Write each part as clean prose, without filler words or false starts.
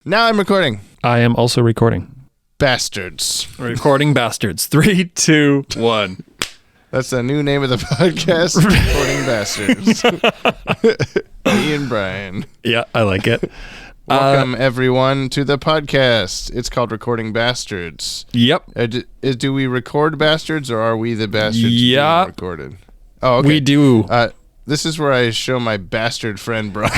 Now I'm recording. I am also recording. Bastards. Recording bastards. 3, 2, 1. That's the new name of the podcast. Recording Bastards. Me and Brian. Yeah, I like it. Welcome, everyone, to the podcast. It's called Recording Bastards. Yep. Do we record bastards, or are we the bastards Yeah. being recorded? Oh, okay. We do. This is where I show my bastard friend, Brian.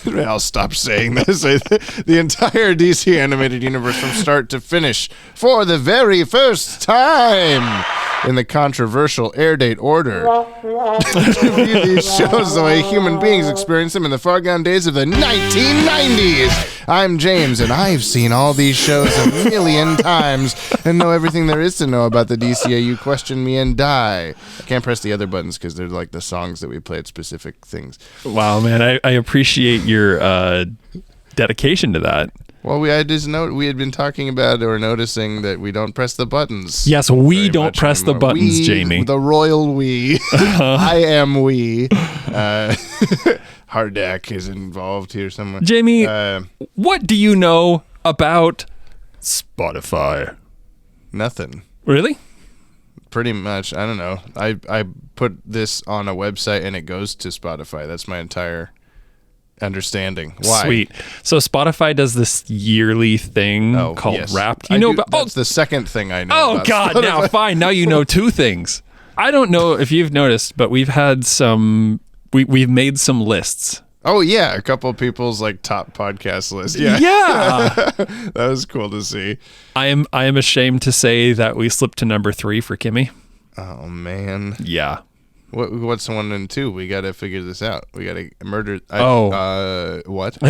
I'll stop saying this. The entire DC animated universe from start to finish for the very first time in the controversial airdate order. To view these shows the way human beings experience them in the far gone days of the 1990s. I'm James, and I've seen all these shows a million times and know everything there is to know about the DCAU. Question me and die. I can't press the other buttons because they're like the songs that we play at specific things. Wow, man, I appreciate your dedication to that. Well, we had been talking about or noticing that we don't press the buttons. Yes, we don't press the buttons, Jamie. The royal we. I am we. Hardak is involved here somewhere. Jamie, what do you know about Spotify? Nothing. Really? Pretty much. I don't know. I put this on a website and it goes to Spotify. That's my entire understanding. Why? Sweet. So Spotify does this yearly thing called Wrapped. That's the second thing I know. Oh, about God. Spotify. Now, fine. Now you know two things. I don't know if you've noticed, but we've had we've made some lists. Oh, yeah. A couple of people's top podcast list. Yeah. That was cool to see. I am ashamed to say that we slipped to number 3 for Kimmy. Oh, man. Yeah. What's 1 and 2? We got to figure this out. We got to murder. What? We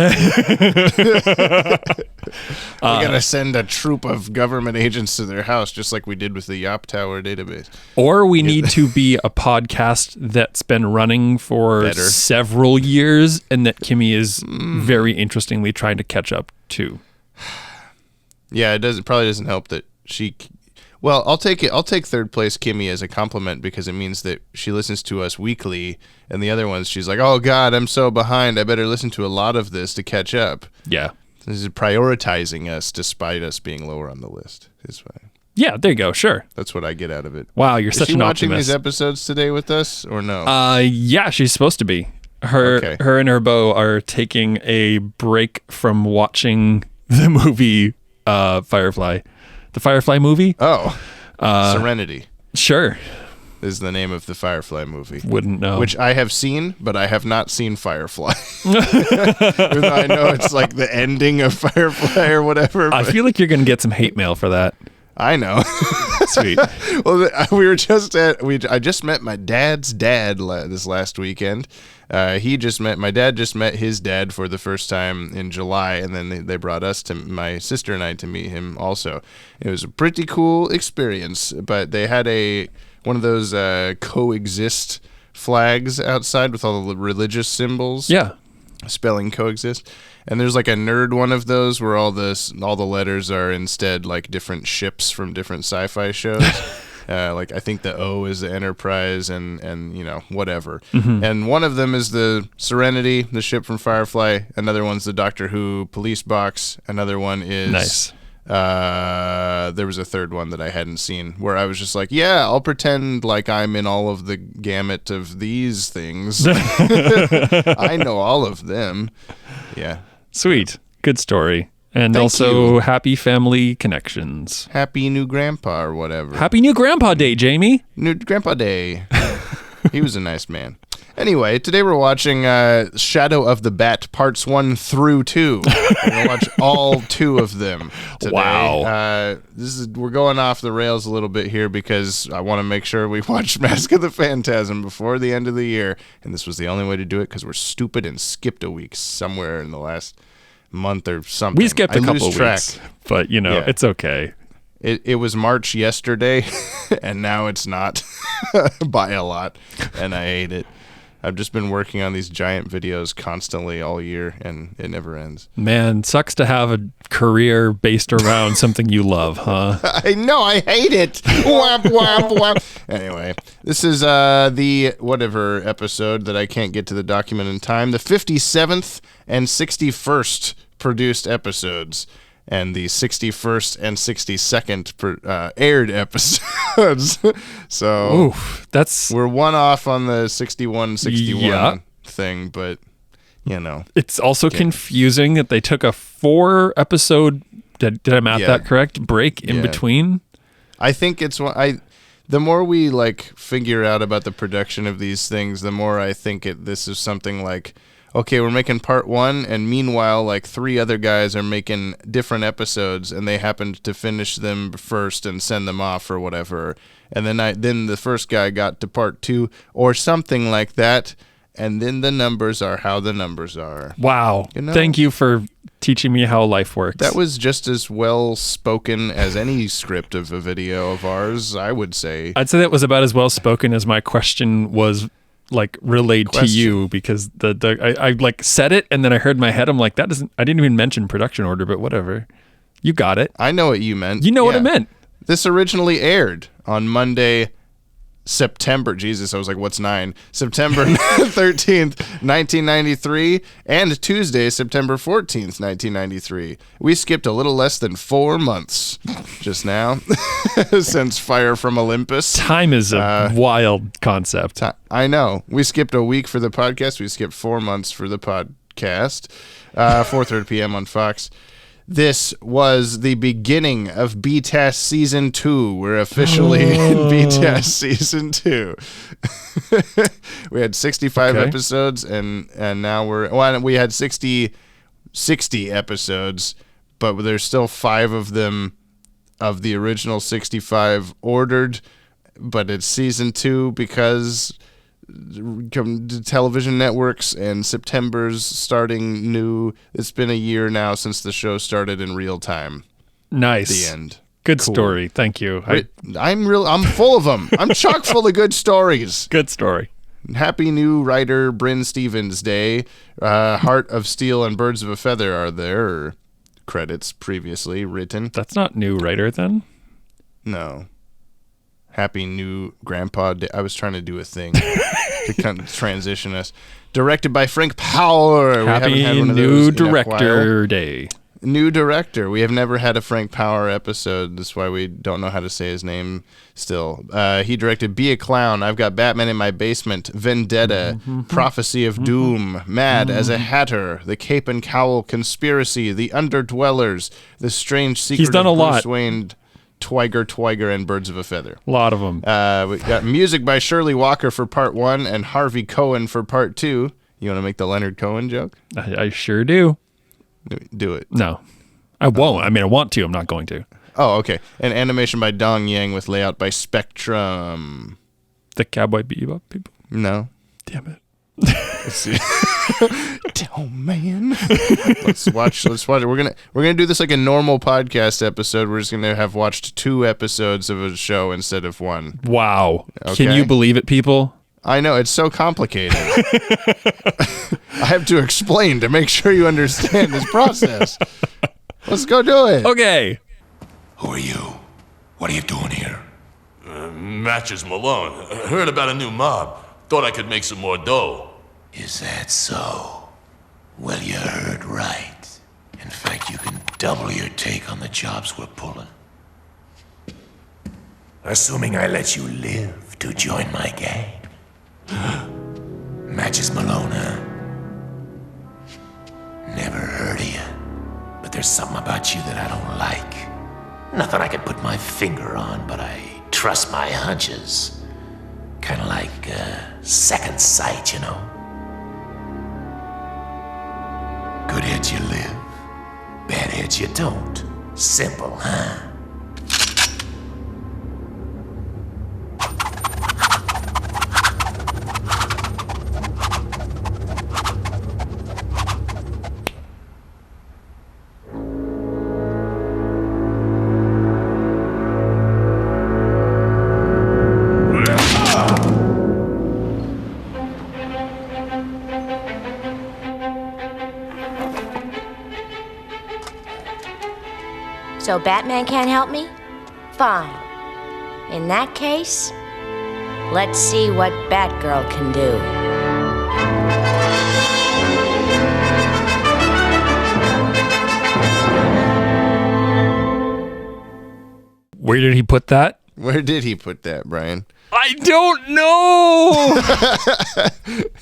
got to send a troop of government agents to their house, just like we did with the Yoppie Tower database. Or we need to be a podcast that's been running for several years and that Kimmy is very interestingly trying to catch up to. Yeah, it probably doesn't help that she. Well, I'll take it. I'll take third place Kimmy as a compliment because it means that she listens to us weekly, and the other ones she's like, "Oh God, I'm so behind. I better listen to a lot of this to catch up." Yeah, this is prioritizing us despite us being lower on the list. It's fine. Yeah, there you go. Sure, that's what I get out of it. Wow, you're such an optimist. Is she watching these episodes today with us or no? Yeah, she's supposed to be. Her and her beau are taking a break from watching the movie Firefly. The Firefly movie? Oh. Serenity. Sure. Is the name of the Firefly movie. Wouldn't know. Which I have seen, but I have not seen Firefly. Even though I know it's like the ending of Firefly or whatever. I feel like you're going to get some hate mail for that. I know. Sweet. Well, I just met my dad's dad this last weekend. My dad just met his dad for the first time in July, and then they brought my sister and I to meet him also. It was a pretty cool experience, but they had one of those coexist flags outside with all the religious symbols. Yeah. Spelling coexist. And there's like a nerd one of those where all the letters are instead like different ships from different sci-fi shows. I think the O is the Enterprise and whatever. Mm-hmm. And one of them is the Serenity, the ship from Firefly. Another one's the Doctor Who police box. Another one is nice. There was a third one that I hadn't seen where I was just like, yeah, I'll pretend like I'm in all of the gamut of these things. I know all of them. Yeah. Sweet. Good story. And Thank also you. Happy family connections. Happy new grandpa or whatever. Happy new grandpa day, Jamie. New grandpa day. He was a nice man. Anyway, today we're watching Shadow of the Bat parts 1 through 2. We're going to watch all 2 of them today. Wow. We're going off the rails a little bit here because I want to make sure we watch Mask of the Phantasm before the end of the year. And this was the only way to do it because we're stupid and skipped a week somewhere in the last month or something. We skipped a couple weeks, but it's okay. It was March yesterday, and now it's not by a lot, and I hate it. I've just been working on these giant videos constantly all year, and it never ends. Man, sucks to have a career based around something you love, huh? I know, I hate it. Whap, whap, whap. Anyway, this is the whatever episode that I can't get to the document in time, the 57th and 61st produced episodes and the 61st and 62nd aired episodes. So we're one off on the 61 thing, but it's also confusing that they took a 4-episode. Did I math that correct? Break in between. I think it's the more we figure out about the production of these things, the more I think this is something like, okay, we're making part 1, and meanwhile, 3 other guys are making different episodes, and they happened to finish them first and send them off or whatever. And then the first guy got to part 2 or something like that, and then the numbers are how the numbers are. Wow. Thank you for teaching me how life works. That was just as well spoken as any script of a video of ours, I would say. I'd say that was about as well spoken as my question was relayed to you, because I said it and then I heard in my head, I'm like, I didn't even mention production order, but whatever. You got it. I know what you meant. You know what I meant. This originally aired on Monday, September 13th, 1993, and Tuesday, September 14th, 1993. We skipped a little less than 4 months just now since Fire from Olympus. Time is a wild concept. I know. We skipped a week for the podcast. We skipped 4 months for the podcast. 4:30 p.m. on Fox. This was the beginning of BTAS Season 2. We're officially in BTAS Season 2. We had 65 episodes, and now we had 60 episodes, but there's still 5 of them of the original 65 ordered, but it's Season 2 because television networks and September's starting new. It's been a year now since the show started in real time. Nice. The end. Good story. Thank you. I'm full of them. I'm chock full of good stories. Good story. Happy new writer Bryn Stevens Day. Heart of Steel and Birds of a Feather are there. Credits previously written. That's not new writer then? No. Happy new Grandpa Day. I was trying to do a thing to kind of transition us. Directed by Frank Power. Happy new director day. New director. We have never had a Frank Power episode. That's why we don't know how to say his name still. He directed Be a Clown, I've Got Batman in My Basement, Vendetta, Prophecy of Doom, Mad as a Hatter, The Cape and Cowl Conspiracy, The Underdwellers, The Strange Secret He's done of a Bruce lot. Wayne, Twiger, and Birds of a Feather. A lot of them. We got music by Shirley Walker for part 1 and Harvey Cohen for part 2. You want to make the Leonard Cohen joke? I sure do. Do it. No, I won't. I mean, I want to. I'm not going to. Oh, okay. And animation by Dong Yang with layout by Spectrum. The Cowboy Bebop people? No. Damn it. Let's see. Oh man. Let's watch it. We're gonna do this like a normal podcast episode. We're just gonna have watched 2 episodes of a show instead of 1. Wow. Okay. Can you believe it, people? I know, it's so complicated. I have to explain to make sure you understand this process. Let's go do it. Okay. Who are you? What are you doing here? Matches Malone. Heard about a new mob. Thought I could make some more dough. Is that so? Well, you heard right. In fact, you can double your take on the jobs we're pulling. Assuming I let you live to join my gang. Matches Malone, huh? Never heard of you. But there's something about you that I don't like. Nothing I can put my finger on, but I trust my hunches. Kind of like second sight, you know? Good heads you live, bad heads you don't. Simple, huh? So Batman can't help me? Fine. In that case, let's see what Batgirl can do. Where did he put that? Where did he put that, Brian? I don't know.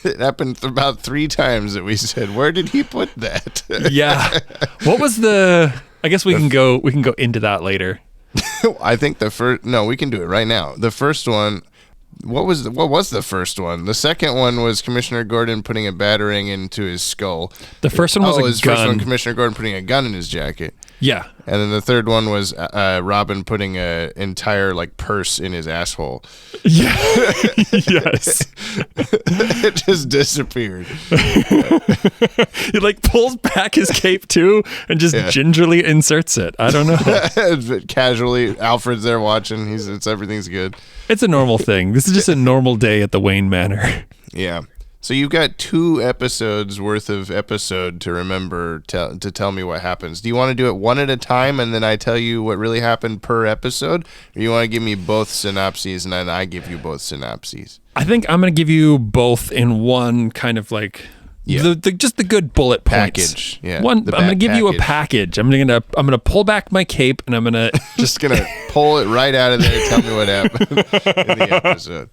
It happened about 3 times that we said, where did he put that? Yeah. What was I guess we can go into that later. I think we can do it right now. The first one, what was the first one? The second one was Commissioner Gordon putting a batarang into his skull. The first one was a his gun. First one, Commissioner Gordon putting a gun in his jacket. Yeah. And then the third one was Robin putting an entire purse in his asshole. Yeah. Yes. It just disappeared. He pulls back his cape too and just gingerly inserts it. I don't know. Casually, Alfred's there watching. Everything's good. It's a normal thing. This is just a normal day at the Wayne Manor. Yeah. So you've got 2 episodes worth of episode to remember to tell me what happens. Do you want to do it one at a time and then I tell you what really happened per episode? Or you want to give me both synopses and then I give you both synopses? I think I'm going to give you both in one kind of just the good bullet points. Package. Yeah. I'm going to give you a package. I'm going to pull back my cape and I'm going to just going to pull it right out of there and tell me what happened in the episode.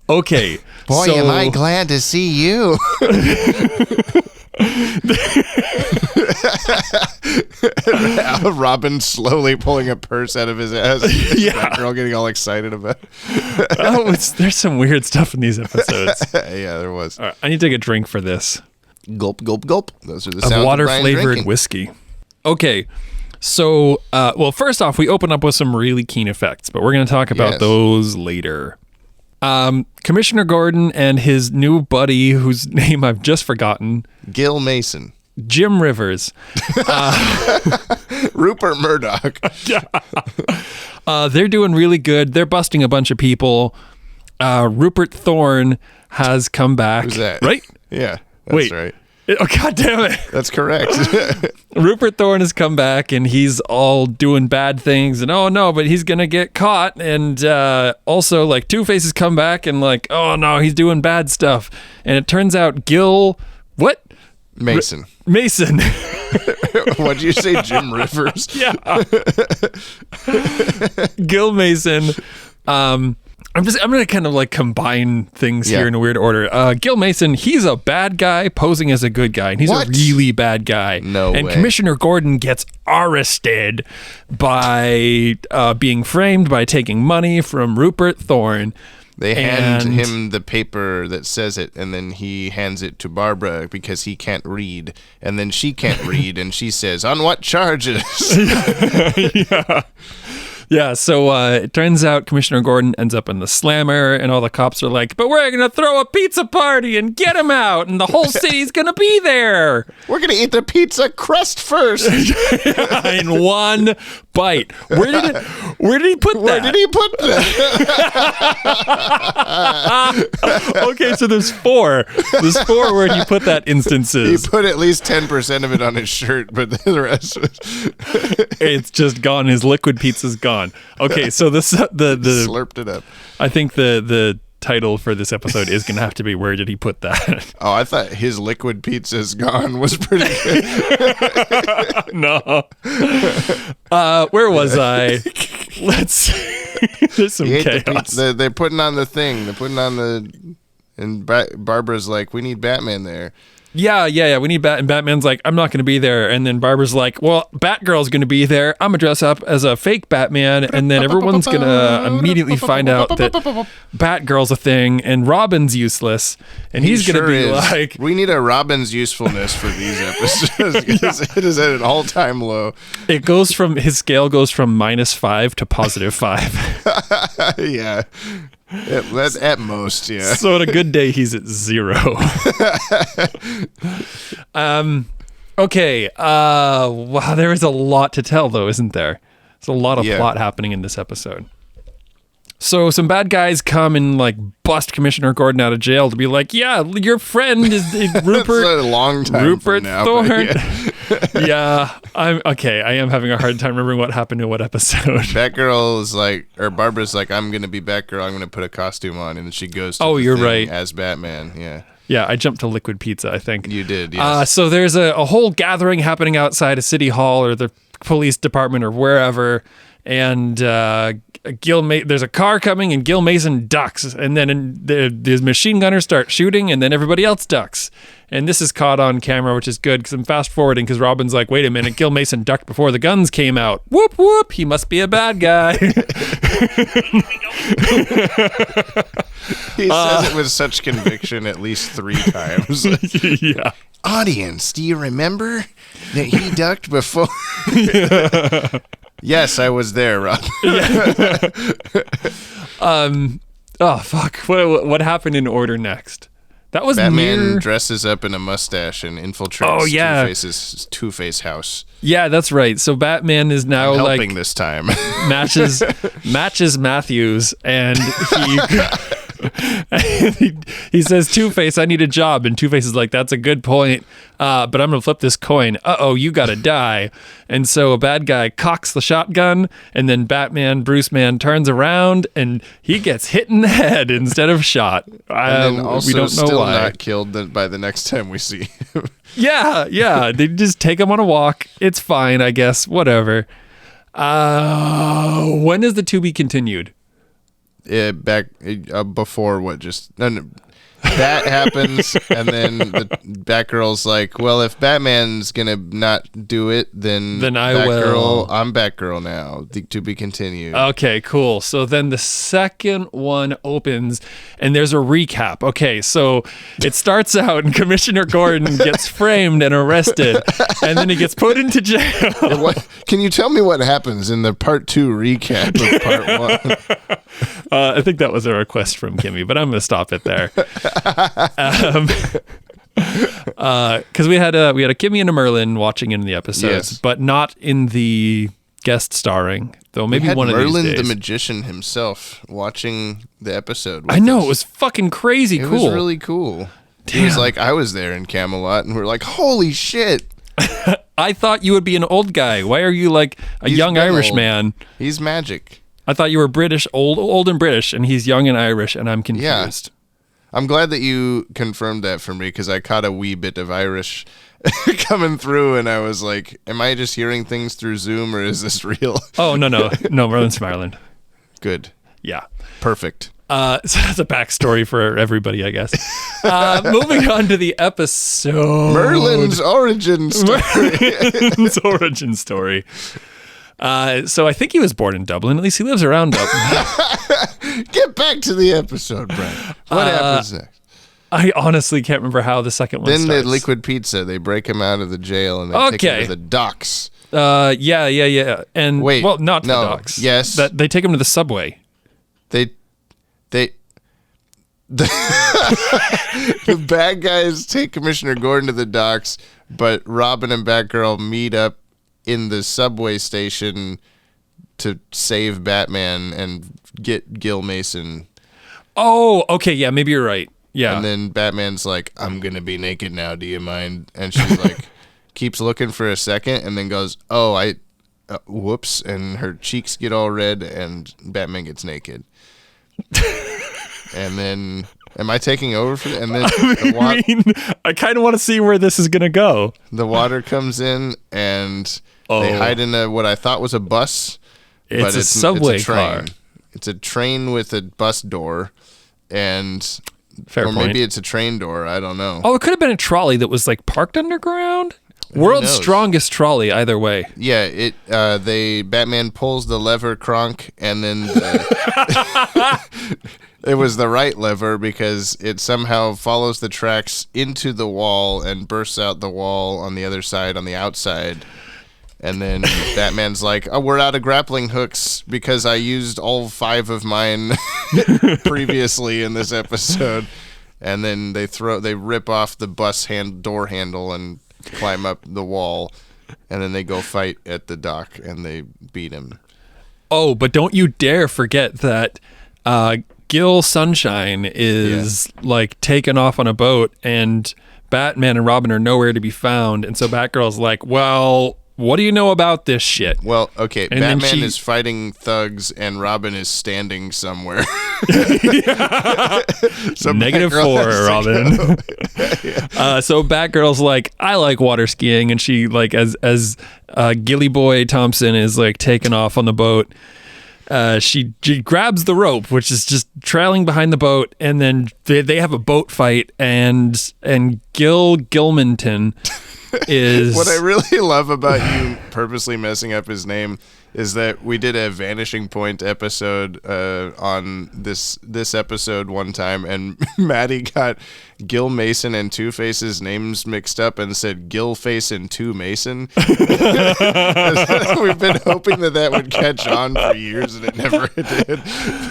Okay. Boy, am I glad to see you. Robin slowly pulling a purse out of his ass. Yeah. That girl getting all excited about it. There's some weird stuff in these episodes. Yeah, there was. All right, I need to take a drink for this. Gulp, gulp, gulp. Those are the sounds of of water-flavored whiskey. Okay. So, first off, we open up with some really keen effects, but we're going to talk about those later. Commissioner Gordon and his new buddy, whose name I've just forgotten. Gil Mason. Jim Rivers. Rupert Murdoch. They're doing really good. They're busting a bunch of people. Rupert Thorne has come back. Who's that? Right? Yeah, that's right. Oh, God damn it. That's correct. Rupert Thorne has come back and he's all doing bad things and oh no, but he's going to get caught. And also Two-Face has come back and oh no, he's doing bad stuff. And it turns out Gil, what? Mason. Mason. What'd you say, Jim Rivers? Yeah. Gil Mason. I'm going to kind of combine things here in a weird order. Gil Mason, he's a bad guy posing as a good guy, and he's a really bad guy. No and way. Commissioner Gordon gets arrested by being framed by taking money from Rupert Thorne. They hand him the paper that says it, and then he hands it to Barbara because he can't read. And then she can't read, and she says, "On what charges?" Yeah. Yeah, so it turns out Commissioner Gordon ends up in the slammer, and all the cops are like, but we're going to throw a pizza party and get him out, and the whole city's going to be there. We're going to eat the pizza crust first. In one bite. Where did he put that? Where did he put that? Okay, so there's 4. There's 4 where he put that instances. He put at least 10% of it on his shirt, but the rest was... It's just gone. His liquid pizza's gone. Okay, so the slurped it up. I think the title for this episode is going to have to be "Where did he put that?" Oh, I thought "His liquid pizza's gone" was pretty good. No. Where was I? Let's. There's some chaos. They're putting on the thing. They're putting on the. And Barbara's like, "We need Batman there." Yeah. We need and Batman's like, I'm not going to be there. And then Barbara's like, well, Batgirl's going to be there. I'm going to dress up as a fake Batman. And then everyone's going to immediately find out that Batgirl's a thing and Robin's useless. And he's going to be like... We need a Robin's usefulness for these episodes because it is at an all-time low. It goes from... His scale goes from -5 to +5. Yeah. That's at most, yeah. So on a good day, he's at 0. Okay. Wow, there is a lot to tell, though, isn't there? There's a lot of plot happening in this episode. So some bad guys come and bust Commissioner Gordon out of jail to be like, yeah, your friend is Rupert. That's a long time Rupert from now, Thorne. Yeah, I'm okay. I am having a hard time remembering what happened in what episode. Batgirl is Barbara's like, I'm gonna be Batgirl. I'm gonna put a costume on, and then she goes to you're right, as Batman. Yeah. Yeah, I jumped to liquid pizza, I think. You did, yes. So there's a whole gathering happening outside of City Hall or the police department or wherever, and there's a car coming, and Gil Mason ducks, and then the machine gunners start shooting, and then everybody else ducks. And this is caught on camera, which is good because I'm fast forwarding because Robin's like, wait a minute, Gil Mason ducked before the guns came out. Whoop, whoop, he must be a bad guy. He says it with such conviction at least 3 times. Yeah. Audience, do you remember that he ducked before? Yes, I was there, Rob. Oh, fuck. What happened in order next? That was Batman dresses up in a mustache and infiltrates Two-Face's Two-Face house. Yeah, that's right. So Batman is now helping this time. matches Matthews, and he says, Two-Face, I need a job. And Two-Face is like, that's a good point, but I'm going to flip this coin. Uh-oh, you got to die. And so a bad guy cocks the shotgun, and then Bruce Man turns around, and he gets hit in the head instead of shot. And then also we don't know still why. not killed by the next time we see him. Yeah. They just take him on a walk. It's fine, I guess. Whatever. When is the to be continued? Before what just... That happens, and then the Batgirl's like, well, if Batman's gonna not do it, then I will. I'm Batgirl now. To be continued. Okay, cool. So then the second one opens, and there's a recap. Okay, so it starts out, and Commissioner Gordon gets framed and arrested, and then he gets put into jail. Can you tell me what happens in the part 2 recap of part 1? I think that was a request from Kimmy, but I'm going to stop it there. Because we had a Kimmy and a Merlin watching in the episodes, but not in the guest starring. Though maybe one of these days. Merlin the magician himself watching the episode. I know, it was fucking crazy cool. It was really cool. He was like, I was there in Camelot, and we're like, holy shit. I thought you would be an old guy. Why are you like He's young Irish man? He's magic. I thought you were British, old and British, and he's young and Irish, and I'm confused. Yeah. I'm glad that you confirmed that for me, because I caught a wee bit of Irish coming through, and I was like, am I just hearing things through Zoom, or is this real? Oh, no. Merlin's from Ireland. Good. Yeah. Perfect. So that's a backstory for everybody, I guess. Moving on to the episode. Merlin's origin story. So I think he was born in Dublin. At least he lives around Dublin. Get back to the episode, Brent. What happens next? I honestly can't remember how the second one starts. Then the liquid pizza. They break him out of the jail and they take him to the docks. Yeah. And wait, not the docks. Yes, they take him to the subway. The bad guys take Commissioner Gordon to the docks, but Robin and Batgirl meet up in the subway station to save Batman and get Gil Mason. Oh, okay, yeah, maybe you're right. Yeah. And then Batman's like, I'm going to be naked now, do you mind? And she's like, keeps looking for a second and then goes, oh, whoops. And her cheeks get all red and Batman gets naked. And then, am I taking over for that? And then I kind of want to see where this is going to go. The water comes in and they hide in what I thought was a bus. It's a subway car. It's a train with a bus door, and Fair point. Maybe it's a train door. I don't know. Oh, it could have been a trolley that was like parked underground. World's strongest trolley, either way. Yeah, Batman pulls the lever, Kronk, and then it was the right lever because it somehow follows the tracks into the wall and bursts out the wall on the other side, on the outside. And then Batman's like, oh, we're out of grappling hooks because I used all 5 of mine previously in this episode. And then they rip off the bus door handle and climb up the wall. And then they go fight at the dock and they beat him. Oh, but don't you dare forget that Gil Sunshine is like taken off on a boat and Batman and Robin are nowhere to be found. And so Batgirl's like, well, what do you know about this shit? Well, okay, And then Batman she- is fighting thugs and Robin is standing somewhere. So Negative Batgirl 4, has to Robin. So Batgirl's like, I like water skiing, and she like as Gilly Boy Thompson is like taking off on the boat. She grabs the rope, which is just trailing behind the boat, and then they have a boat fight, and Gil Gilmanton is What I really love about you purposely messing up his name is that we did a Vanishing Point episode on this episode one time, and Maddie got Gil Mason and Two Face's names mixed up and said Gil Face and Two Mason. We've been hoping that would catch on for years, and it never did.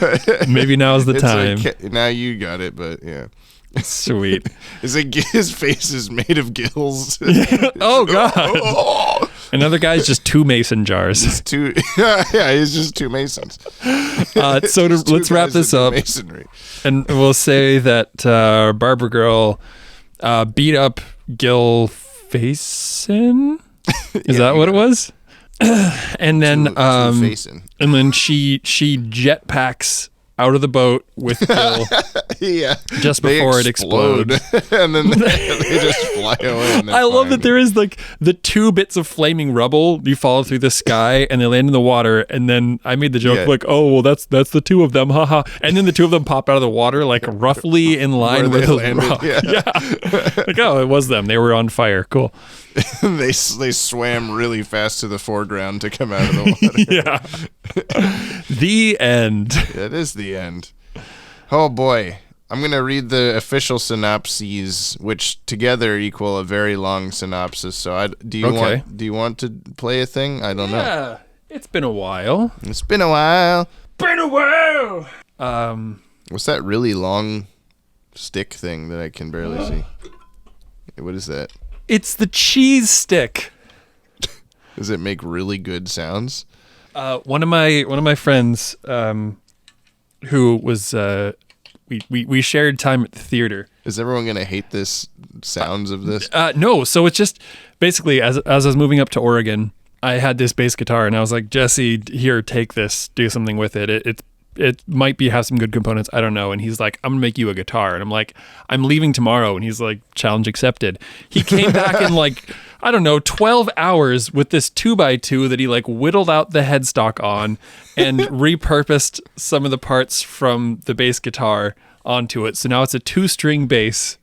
But maybe now's the it's time. okay. Now you got it, but yeah. Sweet. Is it his face is made of gills? Oh God. Oh. Another guy's just 2 mason jars. Two, yeah, he's just two masons. Let's Two wrap guys this that do up, Masonry. and we'll say that Barbara Girl beat up Gil Facin. Is that what it was? And then Two-facing. and then she jetpacks out of the boat with Gil Yeah, just They before it explode. explodes. And then they just fly away. And I love that there is like the 2 bits of flaming rubble you follow through the sky and they land in the water, and then I made the joke Yeah. like, oh well, that's the 2 of them, haha, and then the 2 of them pop out of the water like roughly in line Where with they the landed, rock. yeah. Like, oh, it was them. They were on fire. Cool. they swam really fast to the foreground to come out of the water. Yeah. The end. That is the end. Oh boy. I'm going to read the official synopses, which together equal a very long synopsis. So do you want to play a thing? I don't know. Yeah. It's been a while. It's been a while. Been a while. What's that really long stick thing that I can barely see? What is that? It's the cheese stick. Does it make really good sounds? One of my friends, who was we shared time at the theater. Is everyone gonna hate this sounds of this? No, so it's just basically as I was moving up to Oregon, I had this bass guitar, and I was like, Jesse, here, take this, do something with it. It might have some good components, I don't know. And he's like, I'm gonna make you a guitar, and I'm like, I'm leaving tomorrow, and he's like, challenge accepted. He came back in like, I don't know, 12 hours with this 2x2 that he like whittled out the headstock on and repurposed some of the parts from the bass guitar onto it. So now it's a 2-string bass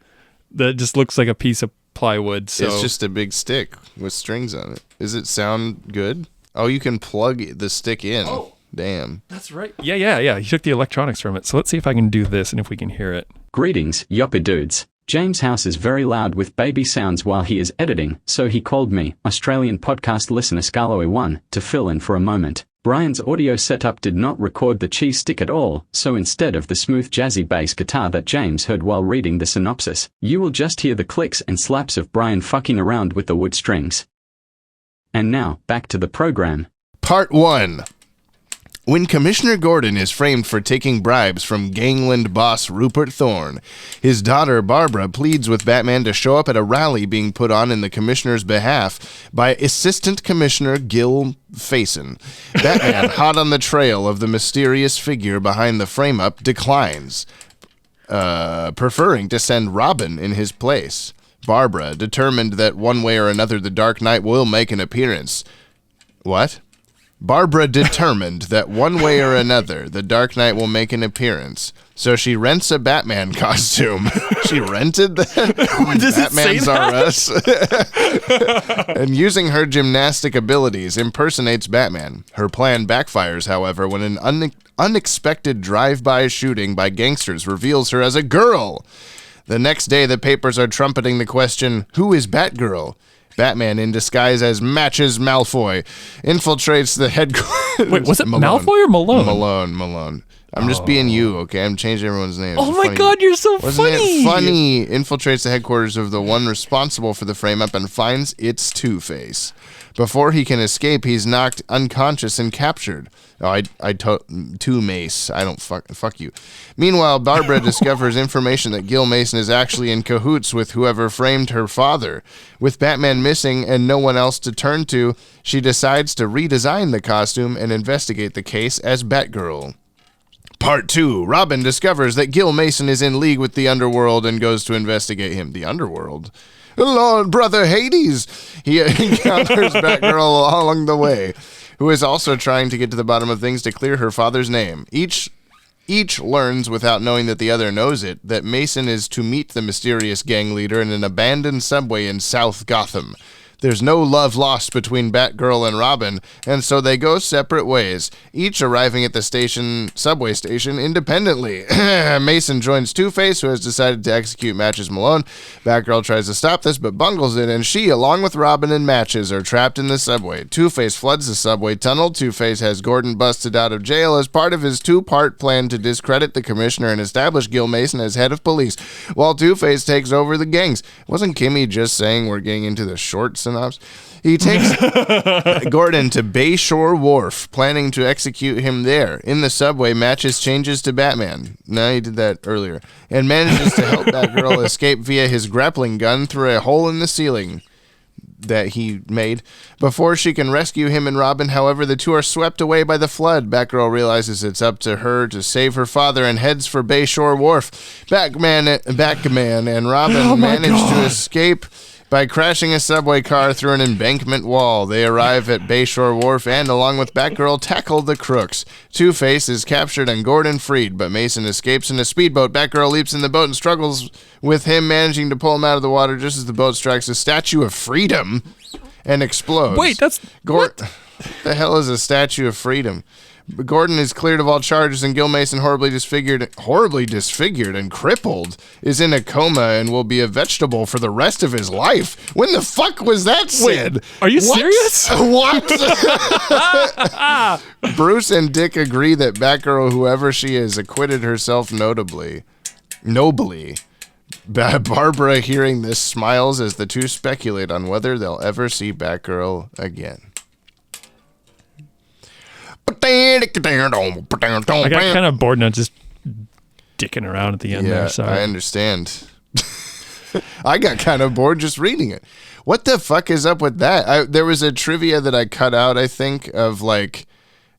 that just looks like a piece of plywood. So It's just a big stick with strings on it. Does it sound good? Oh, you can plug the stick in. Oh. Damn. that's right. Yeah. He took the electronics from it. So let's see if I can do this and if we can hear it. Greetings, Yoppie dudes. James' house is very loud with baby sounds while he is editing, so he called me, Australian podcast listener Scalaway1, to fill in for a moment. Brian's audio setup did not record the cheese stick at all, so instead of the smooth jazzy bass guitar that James heard while reading the synopsis, you will just hear the clicks and slaps of Brian fucking around with the wood strings. And now, back to the program. Part 1. When Commissioner Gordon is framed for taking bribes from gangland boss Rupert Thorne, his daughter Barbara pleads with Batman to show up at a rally being put on in the Commissioner's behalf by Assistant Commissioner Gil Facin. Batman, hot on the trail of the mysterious figure behind the frame-up, declines, preferring to send Robin in his place. Barbara, determined that one way or another the Dark Knight will make an appearance. What? Barbara determined that one way or another, the Dark Knight will make an appearance. So she rents a Batman costume. She rented that? Does it say Batman's R Us. And using her gymnastic abilities, impersonates Batman. Her plan backfires, however, when an unexpected drive-by shooting by gangsters reveals her as a girl. The next day, the papers are trumpeting the question, who is Batgirl? Batman, in disguise as Matches Malfoy, infiltrates the headquarters. Wait, was it Malfoy or Malone? Malone. I'm just being you, okay? I'm changing everyone's name. Oh my God, you're so Wasn't funny. it funny? Infiltrates the headquarters of the one responsible for the frame-up and finds its Two-Face. Before he can escape, he's knocked unconscious and captured. Oh, to Mace. I don't fuck you. Meanwhile, Barbara discovers information that Gil Mason is actually in cahoots with whoever framed her father. With Batman missing and no one else to turn to, she decides to redesign the costume and investigate the case as Batgirl. Part 2. Robin discovers that Gil Mason is in league with the underworld and goes to investigate him. The underworld? Lord Brother Hades! He encounters Batgirl along the way, who is also trying to get to the bottom of things to clear her father's name. Each learns, without knowing that the other knows it, that Mason is to meet the mysterious gang leader in an abandoned subway in South Gotham. There's no love lost between Batgirl and Robin, and so they go separate ways, each arriving at the subway station independently. Mason joins Two-Face, who has decided to execute Matches Malone. Batgirl tries to stop this, but bungles it, and she, along with Robin and Matches, are trapped in the subway. Two-Face floods the subway tunnel. Two-Face has Gordon busted out of jail as part of his two-part plan to discredit the commissioner and establish Gil Mason as head of police, while Two-Face takes over the gangs. Wasn't Kimmy just saying we're getting into the shorts? He takes Gordon to Bayshore Wharf, planning to execute him there. In the subway, Matches changes to Batman. No, he did that earlier. And manages to help Batgirl escape via his grappling gun through a hole in the ceiling that he made. Before she can rescue him and Robin, however, the two are swept away by the flood. Batgirl realizes it's up to her to save her father and heads for Bayshore Wharf. Batman and Robin manage to escape by crashing a subway car through an embankment wall. They arrive at Bayshore Wharf and, along with Batgirl, tackle the crooks. Two-Face is captured and Gordon freed, but Mason escapes in a speedboat. Batgirl leaps in the boat and struggles with him, managing to pull him out of the water just as the boat strikes a Statue of Freedom and explodes. Wait, that's... what? The hell is a Statue of Freedom? Gordon is cleared of all charges, and Gil Mason, horribly disfigured and crippled, is in a coma and will be a vegetable for the rest of his life. When the fuck was that said? Wait, are you serious? What? Bruce and Dick agree that Batgirl, whoever she is, acquitted herself nobly. Barbara, hearing this, smiles as the two speculate on whether they'll ever see Batgirl again. I got kind of bored now just dicking around at the end there. Sorry. I understand. I got kind of bored just reading it. What the fuck is up with that? There was a trivia that I cut out, I think, of like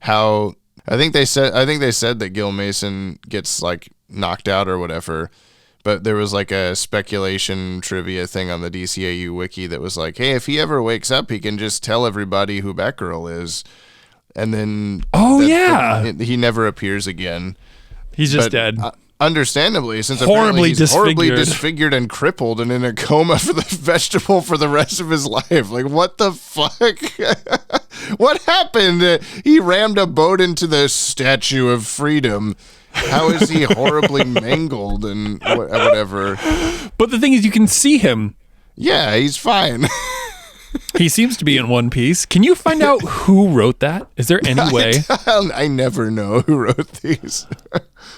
how I think they said that Gil Mason gets like knocked out or whatever. But there was like a speculation trivia thing on the DCAU wiki that was like, hey, if he ever wakes up, he can just tell everybody who Batgirl is. And then he never appears again. He's just dead. Understandably, since horribly disfigured and crippled and in a coma for the vegetable for the rest of his life. Like, what the fuck? What happened? He rammed a boat into the Statue of Freedom. How is he horribly mangled and whatever? But the thing is, you can see him. Yeah, he's fine. He seems to be in one piece. Can you find out who wrote that? Is there any way? I never know who wrote these.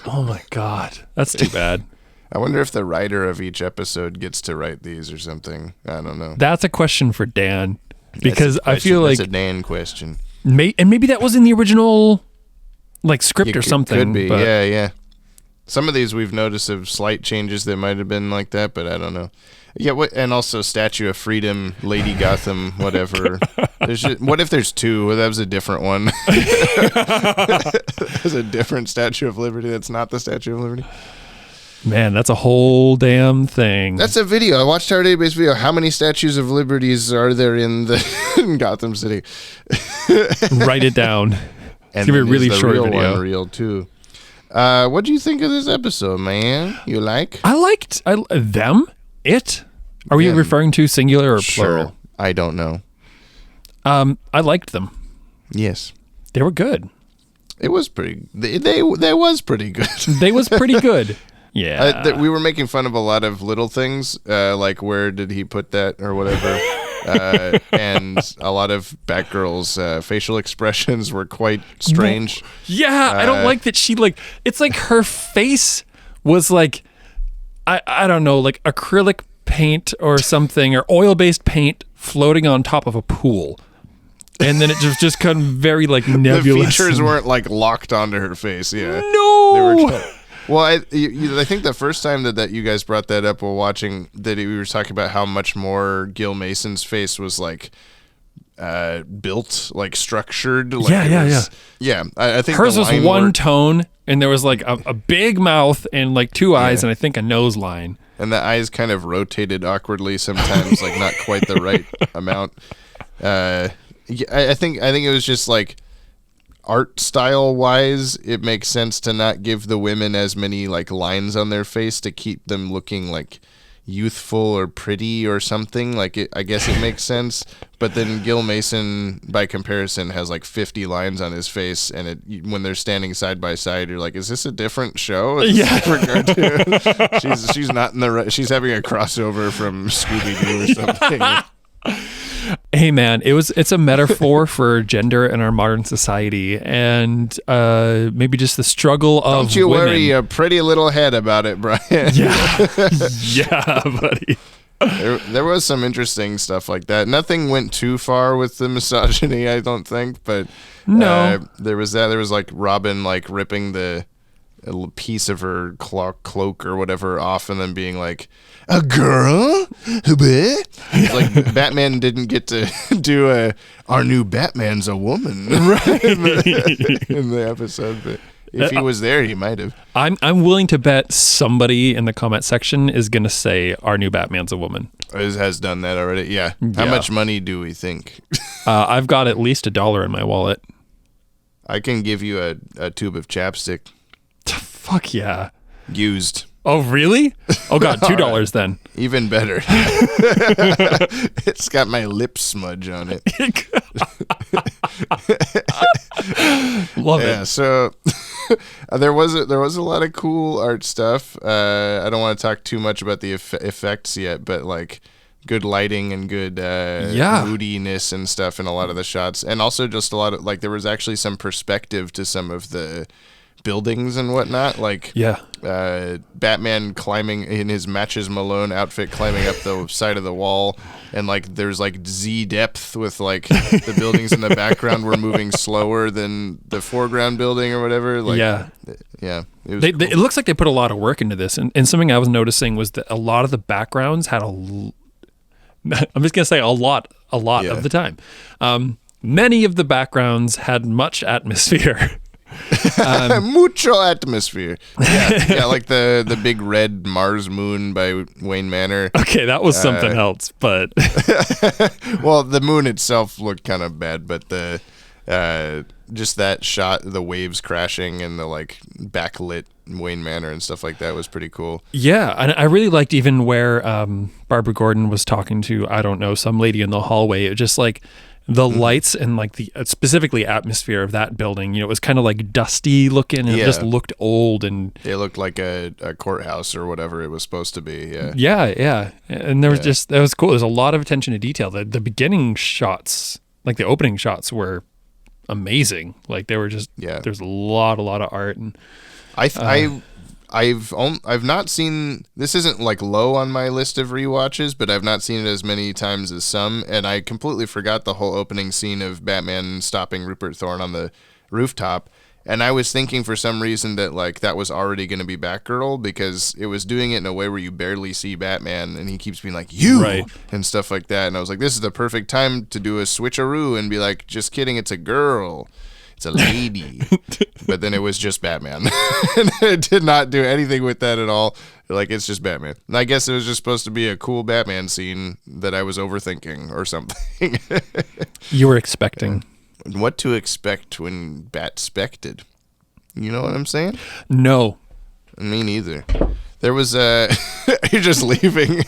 Oh my God. That's too bad. I wonder if the writer of each episode gets to write these or something. I don't know. That's a question for Dan. Because I feel like... That's a Dan question. And maybe that was in the original like script or something. Could be, yeah. Some of these we've noticed of slight changes that might have been like that, but I don't know. Yeah, and also Statue of Freedom, Lady Gotham, whatever. What if there's two? Well, that was a different one. There's a different Statue of Liberty that's not the Statue of Liberty. Man, that's a whole damn thing. That's a video. I watched our database video. How many Statues of Liberties are there in Gotham City? Write it down. And it's going to be a really short video. Real too. What do you think of this episode, man? You like? I liked them. It? Are we referring to singular or plural? I don't know. I liked them. Yes. They were good. It was pretty... They was pretty good. They was pretty good. Yeah. We were making fun of a lot of little things, like where did he put that or whatever. And a lot of Batgirl's facial expressions were quite strange. Yeah, I don't like that she it's like her face was like... I don't know, like acrylic paint or something, or oil-based paint floating on top of a pool. And then it just kind of very like The nebulous. features weren't like locked onto her face. Yeah. No. They were well, I think the first time that you guys brought that up while watching that, we were talking about how much more Gil Mason's face was like built, like structured. Like yeah. I think hers the was line one work, tone, and there was like a big mouth and like two eyes, and I think a nose line. and the eyes kind of rotated awkwardly sometimes, like not quite the right amount. I think it was just like art style wise, it makes sense to not give the women as many like lines on their face to keep them looking like youthful or pretty or something. Like I guess it makes sense. But then Gil Mason, by comparison, has like 50 lines on his face, and when they're standing side by side, you're like, is this a different show? Is this a different cartoon? she's not in the right. She's having a crossover from Scooby-Doo or something. Hey man, it's a metaphor for gender in our modern society, and maybe just the struggle of Don't you women. worry your pretty little head about it, Brian. Yeah, buddy. There was some interesting stuff like that. Nothing went too far with the misogyny, I don't think, but no, there was that. There was like Robin like ripping a piece of her cloak or whatever off, and then being like, "A girl?" Like Batman didn't get to do our new Batman's a woman, right? in the episode, but if he was there, he might have. I'm willing to bet somebody in the comment section is gonna say our new Batman's a woman. Has done that already. Yeah. How much money do we think? I've got at least $1 in my wallet. I can give you a tube of chapstick. Fuck yeah. Used. Oh, really? Oh, God, $2 then. Even better. It's got my lip smudge on it. Love it. Yeah, so there was a lot of cool art stuff. I don't want to talk too much about the effects yet, but like good lighting and good moodiness and stuff in a lot of the shots. And also just a lot of, like, there was actually some perspective to some of the buildings and whatnot, like Batman climbing in his Matches Malone outfit, climbing up the side of the wall, and like there's like Z depth with like the buildings in the background were moving slower than the foreground building or whatever. Like, it was cool. It looks like they put a lot of work into this, and something I was noticing was that a lot of the backgrounds had I'm just gonna say a lot of the time. Many of the backgrounds had much atmosphere. Mucho atmosphere. Yeah, like the big red Mars moon by Wayne Manor. Okay, that was something else, but well, the moon itself looked kind of bad, but the just that shot, the waves crashing and the like backlit Wayne Manor and stuff like that was pretty cool. Yeah, and I really liked even where Barbara Gordon was talking to, I don't know, some lady in the hallway. It just like the lights and like the specifically atmosphere of that building, it was kind of like dusty looking, and it just looked old, and it looked like a courthouse or whatever it was supposed to be. Yeah. And there was that was cool. There's a lot of attention to detail. The beginning shots, like the opening shots, were amazing. Like they were just there's a lot of art, and I've not seen, this isn't like low on my list of rewatches, but I've not seen it as many times as some, and I completely forgot the whole opening scene of Batman stopping Rupert Thorne on the rooftop, and I was thinking for some reason that like that was already going to be Batgirl, because it was doing it in a way where you barely see Batman, and he keeps being like, you, and stuff like that, and I was like, this is the perfect time to do a switcheroo and be like, just kidding, it's a girl. It's a lady. But then it was just Batman. And it did not do anything with that at all. Like, it's just Batman. And I guess it was just supposed to be a cool Batman scene that I was overthinking or something. You were expecting. What to expect when Bat-spected. You know what I'm saying? No. Me neither. There was a... You're just leaving.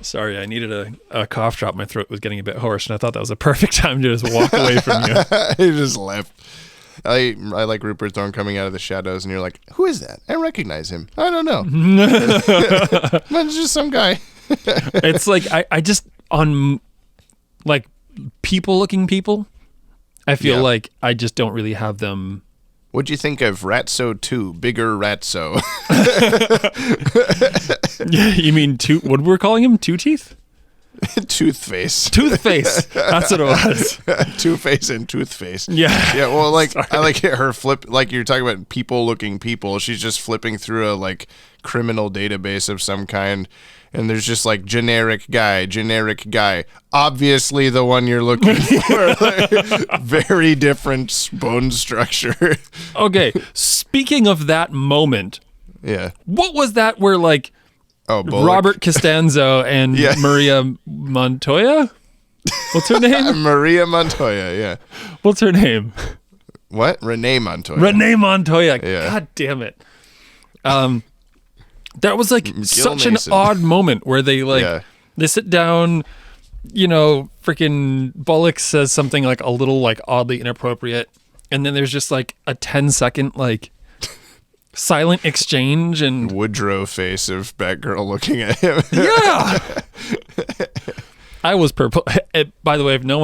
Sorry, I needed a cough drop. My throat was getting a bit hoarse, and I thought that was a perfect time to just walk away from you. He just left. I like Rupert Thorne coming out of the shadows, and you're like, who is that? I recognize him. I don't know. It's just some guy. It's like, I just, on like people-looking people, I feel like I just don't really have them. What'd you think of Ratso 2, Bigger Ratso? You mean what we're calling him? Two Teeth? Toothface. Toothface. That's what it was. Two-Face and Toothface. Yeah. Yeah, well, like, I like her flip, like you're talking about people-looking people. She's just flipping through a, like, criminal database of some kind, and there's just, like, generic guy. Obviously the one you're looking for. Like, very different bone structure. Okay, speaking of that moment, Yeah. what was that where, like, Oh, Bullock. Robert Costanzo and Yeah. Maria Montoya? What's her name? Maria Montoya, yeah. What's her name? What? Renee Montoya. Renee Montoya. Yeah. God damn it. That was like such Mason. an odd moment where they like Yeah. they sit down, you know, freaking Bullock says something like a little like oddly inappropriate, and then there's just like a 10-second like silent exchange, and Woodrow face of Batgirl looking at him. yeah. I was purple. By the way, if no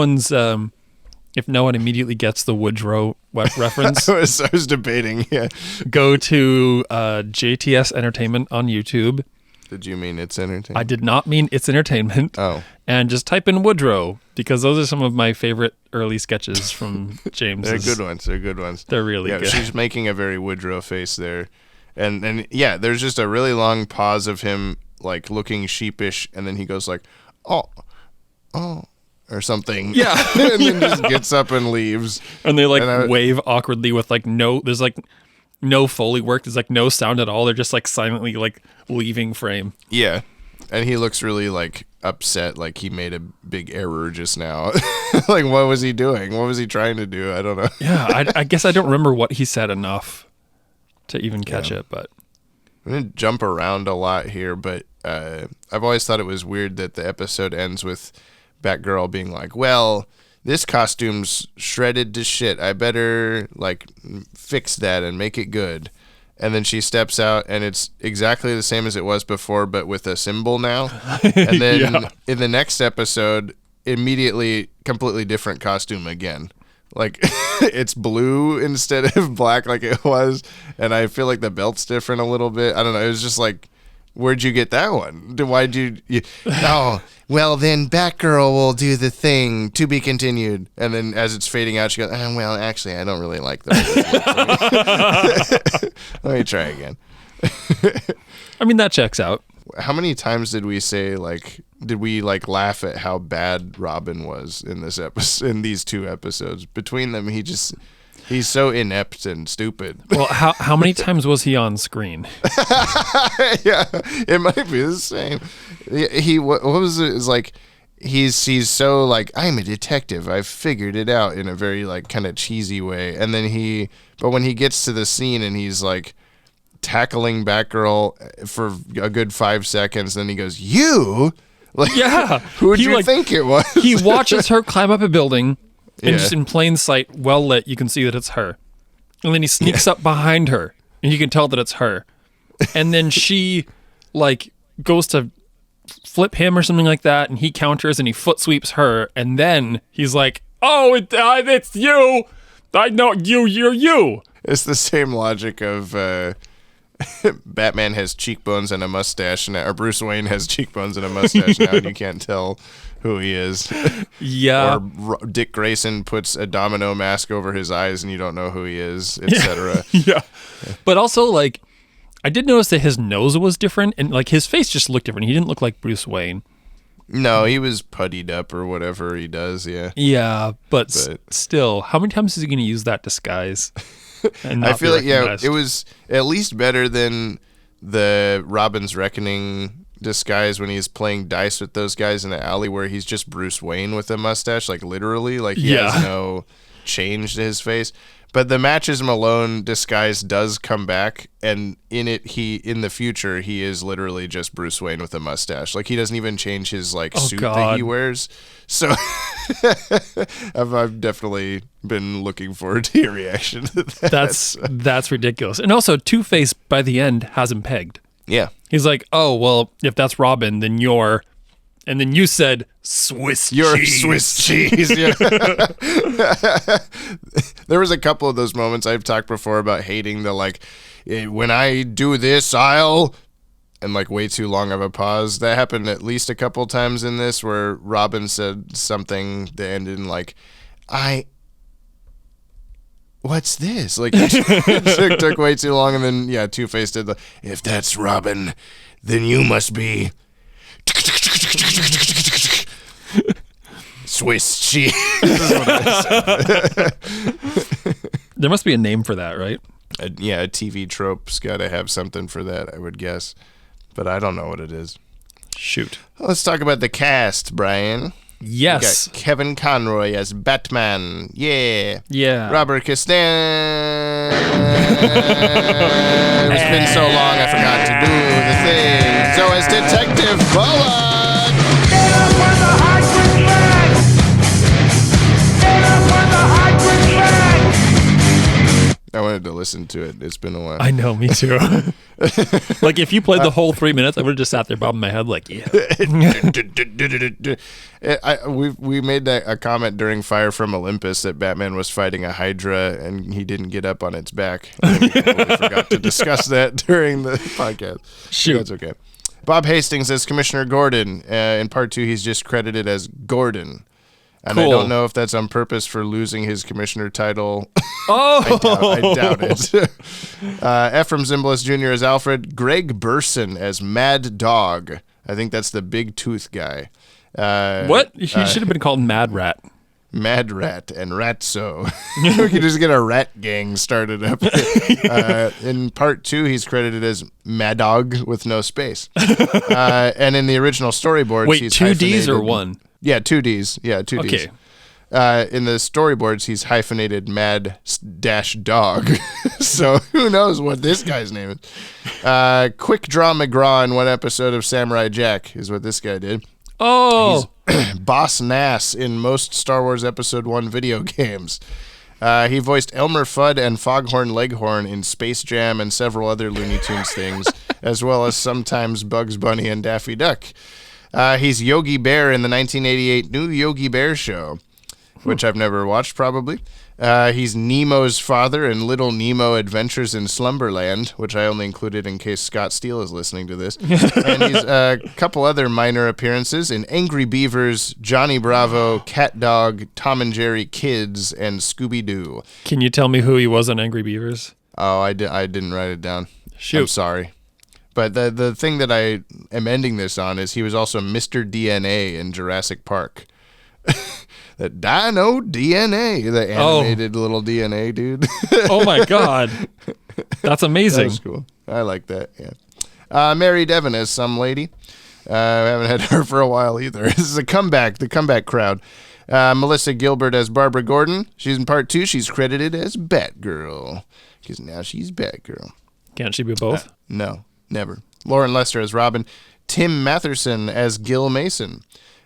one immediately gets the Woodrow reference, I was debating, yeah. go to JTS Entertainment on YouTube. Did you mean It's Entertainment? I did not mean It's Entertainment. Oh. And just type in Woodrow, because those are some of my favorite early sketches from James. They're good ones. They're really good. She's making a very Woodrow face there. And yeah, there's just a really long pause of him like looking sheepish, and then he goes like, oh, or something. Yeah. And then just gets up and leaves. And they like And I- wave awkwardly with like there's like no Foley work. There's like no sound at all. They're just like silently like leaving frame. Yeah. And he looks really like upset, like he made a big error just now. Like, what was he doing? What was he trying to do? I don't know. Yeah, I guess I don't remember what he said enough to even catch it, but I'm going to jump around a lot here, but I've always thought it was weird that the episode ends with Batgirl being like, well, this costume's shredded to shit. I better, like, fix that and make it good. And then she steps out, and it's exactly the same as it was before, but with a symbol now. And then in the next episode, immediately completely different costume again. Like, it's blue instead of black like it was. And I feel like the belt's different a little bit. I don't know. It was just like, where'd you get that one? Why'd you oh, well, then Batgirl will do the thing, to be continued. And then as it's fading out, she goes, well, actually, I don't really like those. Let me try again. I mean, that checks out. How many times did we say, like, did we like laugh at how bad Robin was in this episode, in these two episodes? Between them, he's so inept and stupid. Well, how many times was he on screen? Yeah, it might be the same. What was it? It's like he's so like, I'm a detective, I've figured it out, in a very like kind of cheesy way. And then but when he gets to the scene and he's like tackling Batgirl for a good 5 seconds, then he goes, you? Like, Yeah. who would you like, think it was? He watches her climb up a building, and Yeah. just in plain sight, well lit, you can see that it's her. And then he sneaks up behind her, and you can tell that it's her. And then she, like, goes to flip him or something like that, and he counters, and he foot sweeps her, and then he's like, oh, it's you! I know you're you! It's the same logic of Batman has cheekbones and a mustache now, or Bruce Wayne has cheekbones and a mustache now, and you can't tell who he is. Yeah. Or Dick Grayson puts a domino mask over his eyes and you don't know who he is, etc. Yeah. But also, like, I did notice that his nose was different, and like his face just looked different. He didn't look like Bruce Wayne. No, he was puttied up or whatever he does, yeah. Yeah, but still, how many times is he going to use that disguise? And I not feel be like, yeah, recognized? it was at least better than the Robin's Reckoning disguise when he's playing dice with those guys in the alley, where he's just Bruce Wayne with a mustache, like literally, like he has no change to his face. But the Matches Malone disguise does come back, and in the future he is literally just Bruce Wayne with a mustache. Like, he doesn't even change his like suit that he wears. So I've definitely been looking forward to your reaction to that. That's ridiculous. And also, Two-Face by the end has him pegged. Yeah. He's like, oh, well, if that's Robin, then you're... And then you said, Swiss You're cheese. Swiss cheese. Yeah. There was a couple of those moments I've talked before about hating the, like, when I do this, I'll and like way too long of a pause. That happened at least a couple times in this where Robin said something that ended in like, what's this? Like it took way too long, and then yeah, Two-Face did the, if that's Robin, then you must be Swiss cheese. There must be a name for that, right? A TV trope's got to have something for that, I would guess. But I don't know what it is. Shoot. Let's talk about the cast, Brian. Yes. We got Kevin Conroy as Batman. Yeah. Yeah. Robert Castan. It's been so long I forgot to do the thing. So as Detective Bullock. Get up on the hybrid bag! Get up on the hybrid bag! I wanted to listen to it. It's been a while. I know, me too. Like, if you played the whole 3 minutes, I would have just sat there bobbing my head like, yeah. We made a comment during Fire from Olympus that Batman was fighting a Hydra and he didn't get up on its back. And we totally forgot to discuss that during the podcast. Shoot. That's okay. Bob Hastings as Commissioner Gordon. In part 2, he's just credited as Gordon. And cool. I don't know if that's on purpose for losing his commissioner title. Oh! I doubt it. Ephraim Zimbalist Jr. as Alfred. Greg Burson as Mad Dog. I think that's the big tooth guy. What? He should have been called Mad Rat. Mad Rat and Ratso. We could just get a rat gang started up. In part 2, he's credited as Mad Dog with no space. And in the original storyboards, Wait, he's 2 Ds or hyphenated- 1? Yeah, 2 Ds. Yeah, 2 Ds. Okay. In the storyboards, he's hyphenated Mad-Dog. So who knows what this guy's name is. Quick Draw McGraw in one episode of Samurai Jack is what this guy did. Oh! He's Boss Nass in most Star Wars Episode 1 video games. He voiced Elmer Fudd and Foghorn Leghorn in Space Jam and several other Looney Tunes things, as well as sometimes Bugs Bunny and Daffy Duck. He's Yogi Bear in the 1988 new Yogi Bear show, which I've never watched, probably. He's Nemo's father in Little Nemo Adventures in Slumberland, which I only included in case Scott Steele is listening to this. And he's a couple other minor appearances in Angry Beavers, Johnny Bravo, Cat Dog, Tom and Jerry Kids, and Scooby-Doo. Can you tell me who he was on Angry Beavers? Oh, I didn't write it down. Shoot. I'm sorry. But the thing that I am ending this on is he was also Mr. DNA in Jurassic Park. The Dino DNA, the animated little DNA dude. Oh my God. That's amazing. That's cool. I like that, yeah. Mary Devon as some lady. I haven't had her for a while either. This is the comeback crowd. Melissa Gilbert as Barbara Gordon. She's in part 2. She's credited as Batgirl because now she's Batgirl. Can't she be both? No. Never. Lauren Lester as Robin. Tim Matherson as Gil Mason.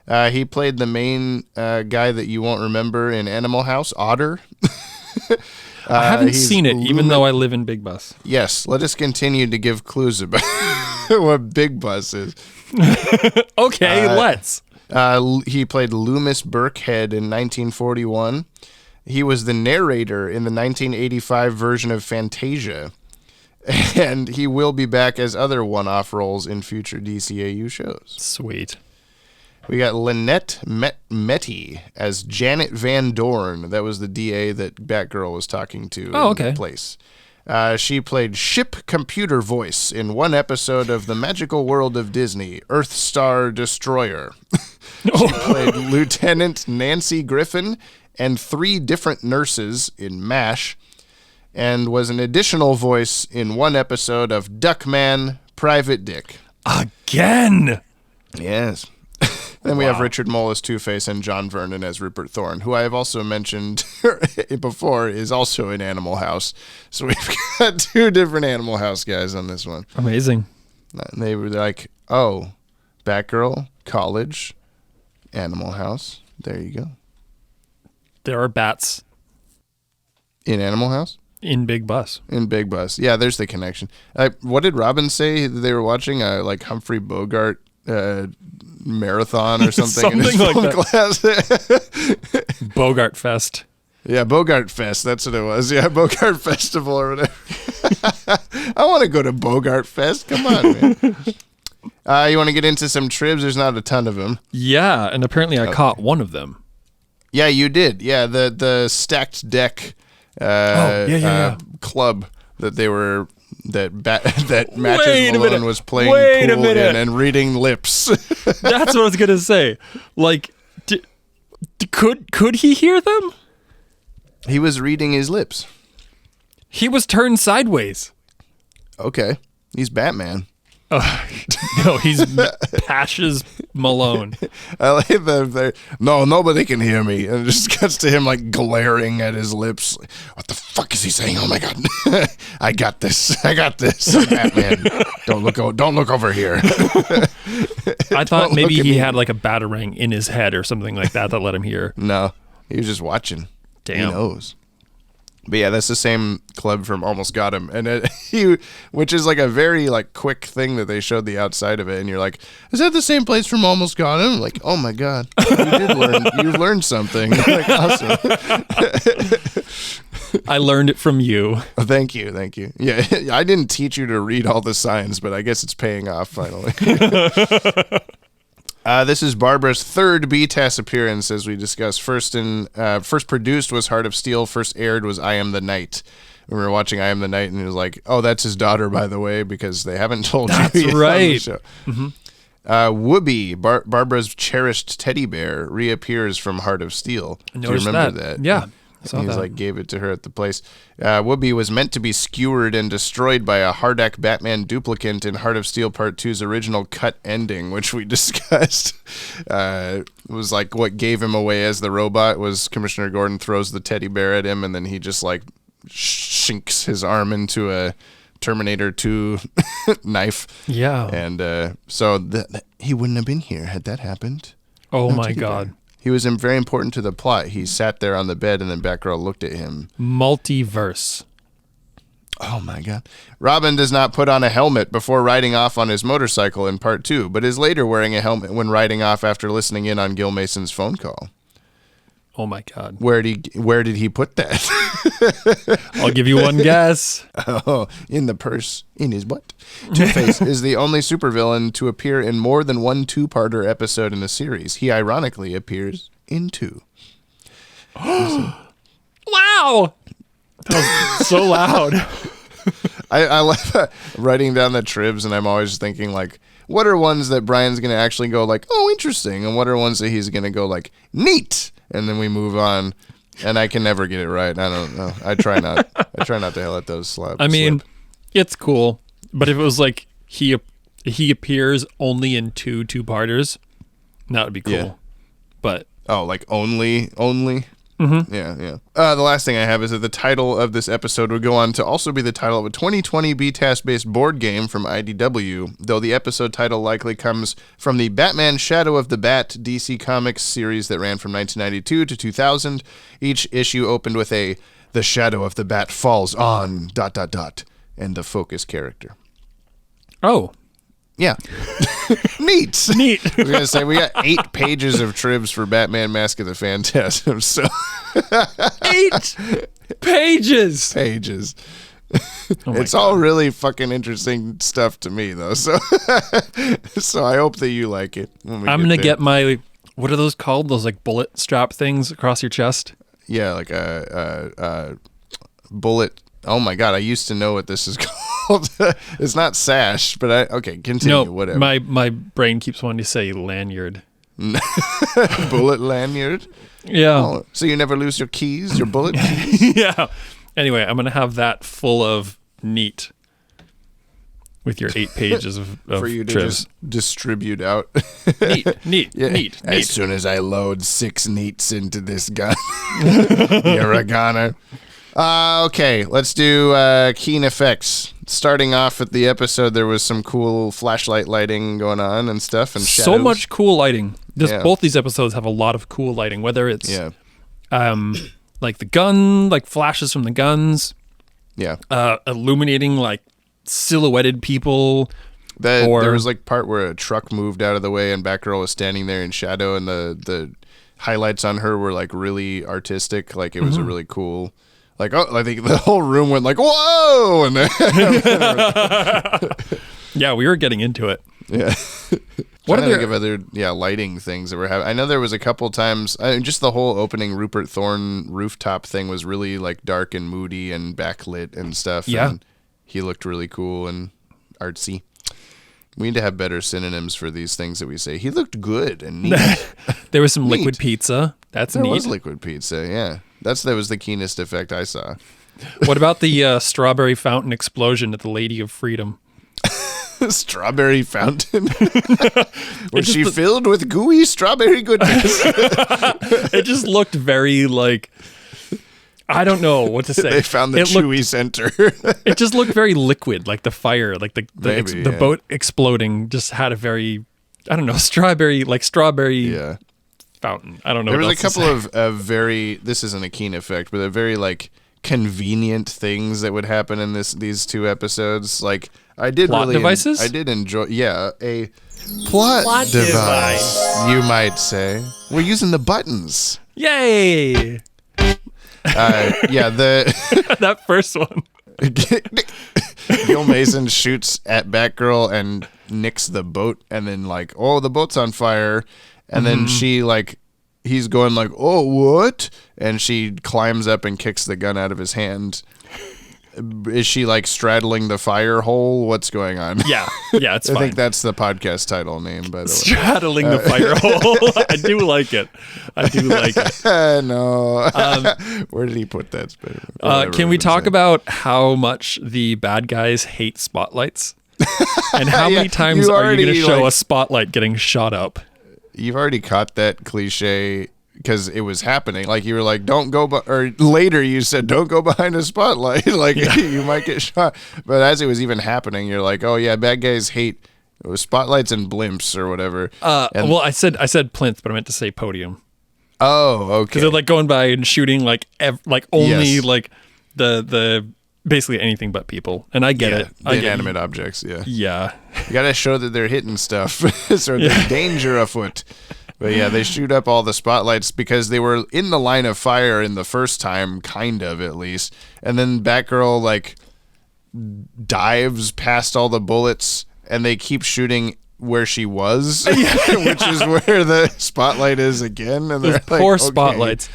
He played the main guy that you won't remember in Animal House, Otter. I haven't seen it, even though I live in Big Bus. Yes, let us continue to give clues about what Big Bus is. Okay, let's. He played Loomis Burkhead in 1941. He was the narrator in the 1985 version of Fantasia. And he will be back as other one-off roles in future DCAU shows. Sweet. We got Lynette Metty as Janet Van Dorn. That was the DA that Batgirl was talking to in the place. She played Ship Computer Voice in one episode of The Magical World of Disney, Earth Star Destroyer. She played Lieutenant Nancy Griffin and 3 different nurses in MASH, and was an additional voice in one episode of Duckman, Private Dick. Again? Yes. Then we have Richard Mole as Two-Face and John Vernon as Rupert Thorne, who I have also mentioned before is also in Animal House. So we've got 2 different Animal House guys on this one. Amazing. And they were like, oh, Batgirl, College, Animal House. There you go. There are bats. In Animal House? In Big Bus. In Big Bus. Yeah, there's the connection. What did Robin say they were watching? Like Humphrey Bogart marathon or something in his Something like film class. Bogart Fest. Yeah, Bogart Fest. That's what it was. Yeah, Bogart Festival or whatever. I want to go to Bogart Fest. Come on, man. You want to get into some trivs? There's not a ton of them. Yeah, and apparently I caught one of them. Yeah, you did. Yeah, the stacked deck club that they were that Matches Malone was playing pool in and reading lips. That's what I was gonna say. Like, could he hear them? He was reading his lips. He was turned sideways. Okay, he's Batman. No, he's Patches Malone. I like the no, nobody can hear me, and it just cuts to him like glaring at his lips. What the fuck is he saying? Oh my god, I got this. I'm Batman. Don't look over here. I thought maybe he had like a batarang in his head or something like that let him hear. No, he was just watching. Damn. He knows. But yeah, that's the same club from Almost Got Him, and which is like a very like quick thing that they showed the outside of it, and you're like, is that the same place from Almost Got Him? Like, oh my god, you learned something. Like, awesome. I learned it from you. Thank you. Yeah, I didn't teach you to read all the signs, but I guess it's paying off finally. This is Barbara's third BTAS appearance, as we discussed. First produced was Heart of Steel. First aired was I Am the Night. We were watching I Am the Night, and it was like, oh, that's his daughter, by the way, because they haven't told you yet That's on right. the show. Mm-hmm. Whoopi, Barbara's cherished teddy bear, reappears from Heart of Steel. Do you remember that? Yeah. He's like gave it to her at the place. Whoopi was meant to be skewered and destroyed by a Hardak Batman duplicate in Heart of Steel Part 2's original cut ending, which we discussed. It was like what gave him away as the robot was Commissioner Gordon throws the teddy bear at him, and then he just like shinks his arm into a Terminator 2 knife. Yeah. And so he wouldn't have been here had that happened. Oh No my teddy god. bear. He was very important to the plot. He sat there on the bed, and then Batgirl looked at him. Multiverse. Oh my god. Robin does not put on a helmet before riding off on his motorcycle in Part 2, but is later wearing a helmet when riding off after listening in on Gil Mason's phone call. Oh my god. Where did he put that? I'll give you one guess. Oh, in the purse, in his butt. Two-Face is the only supervillain to appear in more than one two-parter episode in the series. He ironically appears in 2. Wow. That was so loud. I love writing down the trivs, and I'm always thinking, like, what are ones that Brian's going to actually go, like, oh, interesting, and what are ones that he's going to go, like, neat, and then we move on, and I can never get it right. I don't know. I try not to let those slip. I mean, it's cool, but if it was like he appears only in two-parters, that would be cool. Yeah. But like only. Mm-hmm. Yeah. The last thing I have is that the title of this episode would go on to also be the title of a 2020 BTAS-based board game from IDW, though the episode title likely comes from the Batman Shadow of the Bat DC Comics series that ran from 1992 to 2000. Each issue opened with the Shadow of the Bat falls on ... and the focus character. oh, Yeah. Neat. neat. I was going to say, we got 8 pages of trivs for Batman Mask of the Phantasm, so 8 pages. It's all really fucking interesting stuff to me, though, so so I hope that you like it. I'm going to get my, what are those called? Those like bullet strap things across your chest? Yeah, like a bullet. Oh my god, I used to know what this is called. It's not sash, but okay, continue, No, whatever. my brain keeps wanting to say lanyard. Bullet lanyard? Yeah. Oh, so you never lose your keys, your bullet keys? Yeah. Anyway, I'm going to have that full of neat with your 8 pages of For you to trivs. just distribute out. Neat. As soon as I load 6 neats into this gun, you're a goner. Okay, let's do keen effects. Starting off with the episode, there was some cool flashlight lighting going on and stuff, and shadows. So much cool lighting. Yeah. Both these episodes have a lot of cool lighting, whether it's Yeah, like the gun, like flashes from the guns, yeah. illuminating like silhouetted people. There or- was like part where a truck moved out of the way and Batgirl was standing there in shadow, and the highlights on her were like really artistic. Like it was a really cool. Like, oh, I think the whole room went like, whoa! And Yeah, we were getting into it. yeah. What What are think there? of other lighting things that were happening? I know there was a couple times. Just the whole opening Rupert Thorne rooftop thing was really like dark and moody and backlit and stuff. Yeah. And he looked really cool and artsy. We need to have better synonyms for these things that we say. He looked good and neat. There was some Neat. liquid pizza. That's There neat. was liquid pizza. Yeah, that was the keenest effect I saw. What about the strawberry fountain explosion at the Lady of Freedom? Strawberry fountain. Was she filled with gooey strawberry goodness? It just looked very like, I don't know what to say. They found the chewy center. It just looked very liquid, like the fire, like the Maybe, yeah. boat exploding just had a very, I don't know, strawberry Yeah. fountain. I don't know. There was what a couple else to say. of very, this isn't a keen effect, but a very like convenient things that would happen in these two episodes. Like I did Plot really devices? I did enjoy a plot device, you might say. We're using the buttons. Yay! Yeah, the That first one. Gil Mason shoots at Batgirl and nicks the boat, and then like, oh, the boat's on fire, and then she like, he's going like, oh, what? And she climbs up and kicks the gun out of his hand. Is she like straddling the fire hole? What's going on? Yeah, it's I fine. think that's the podcast title name, by the way. Straddling the fire hole. I do like it. No. Where did he put that? Whatever Can we're we gonna talk say. about how much the bad guys hate spotlights? And how Yeah, many times you are you going to already, show like- a spotlight getting shot up? You've already caught that cliche because it was happening. Like you were like, don't go, or later you said, don't go behind a spotlight. Like you might get shot. But as it was even happening, you're like, oh yeah, bad guys hate spotlights and blimps or whatever. And- Well, I said plinth, but I meant to say podium. oh, okay. Because they're like going by and shooting like only Yes. like the basically anything but people. And I get it. The I get inanimate objects. Yeah. Yeah. You got to show that they're hitting stuff. So there's danger afoot. But yeah, they shoot up all the spotlights because they were in the line of fire in the first time, kind of at least. And then Batgirl like dives past all the bullets and they keep shooting where she was, which is where the spotlight is again. And Those they're like, poor okay. spotlights.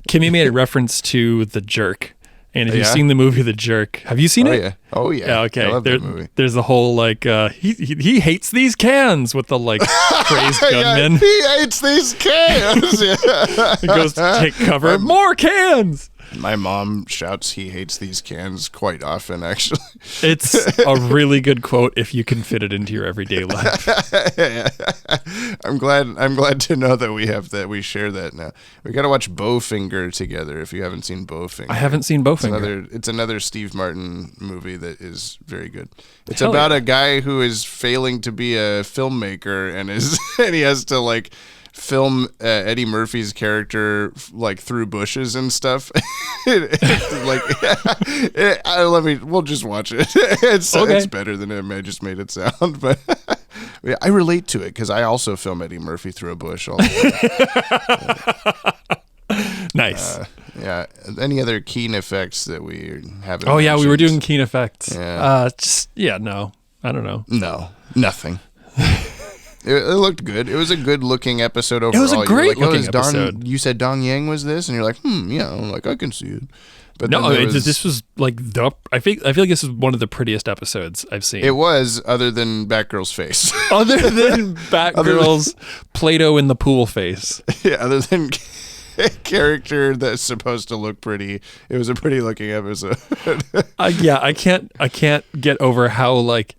Kimmy made a reference to The Jerk. And if you've Yeah? seen the movie The Jerk, have you seen Oh it? yeah. Oh yeah. Yeah, okay. I love that movie. There's the whole like he hates these cans with the like crazed gunman. Yeah, he hates these cans. Yeah. He goes to take cover. More cans. My mom shouts he hates these cans quite often, actually. It's a really good quote if you can fit it into your everyday life. I'm glad to know that we share that now. We got to watch Bowfinger together if you haven't seen Bowfinger. I haven't seen Bowfinger. It's another Steve Martin movie that is very good. It's Hell about yeah. a guy who is failing to be a filmmaker and he has to like film Eddie Murphy's character like through bushes and stuff. We'll just watch it. It's better than I just made it sound, but yeah, I relate to it because I also film Eddie Murphy through a bush all the time. Nice. Yeah. Any other keen effects that we haven't? Oh yeah, we were mentioned? doing keen effects. Yeah. No, I don't know. No, nothing. It looked good. It was a good looking episode overall. was a You were great like, oh, looking is Don- episode. You said Dong Yang was this, and you're like, yeah, I'm like I can see it. But No, then there this was like I feel like this is one of the prettiest episodes I've seen. It was, other than Batgirl's face. Other than Batgirl's Play-Doh in the pool face. Yeah, other than a character that's supposed to look pretty, it was a pretty looking episode. Yeah, I can't get over how like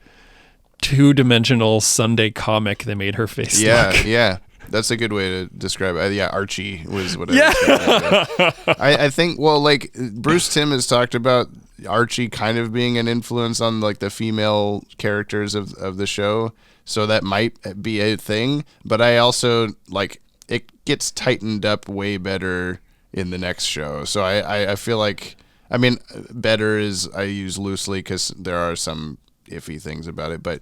two-dimensional Sunday comic they made her face look. Yeah. That's a good way to describe it. Yeah, Archie was what I was thinking. I think, well, like Bruce Timm has talked about Archie kind of being an influence on like the female characters of the show. So that might be a thing. But I also like it gets tightened up way better in the next show. So I feel like, I mean, better is I use loosely because there are some iffy things about it, but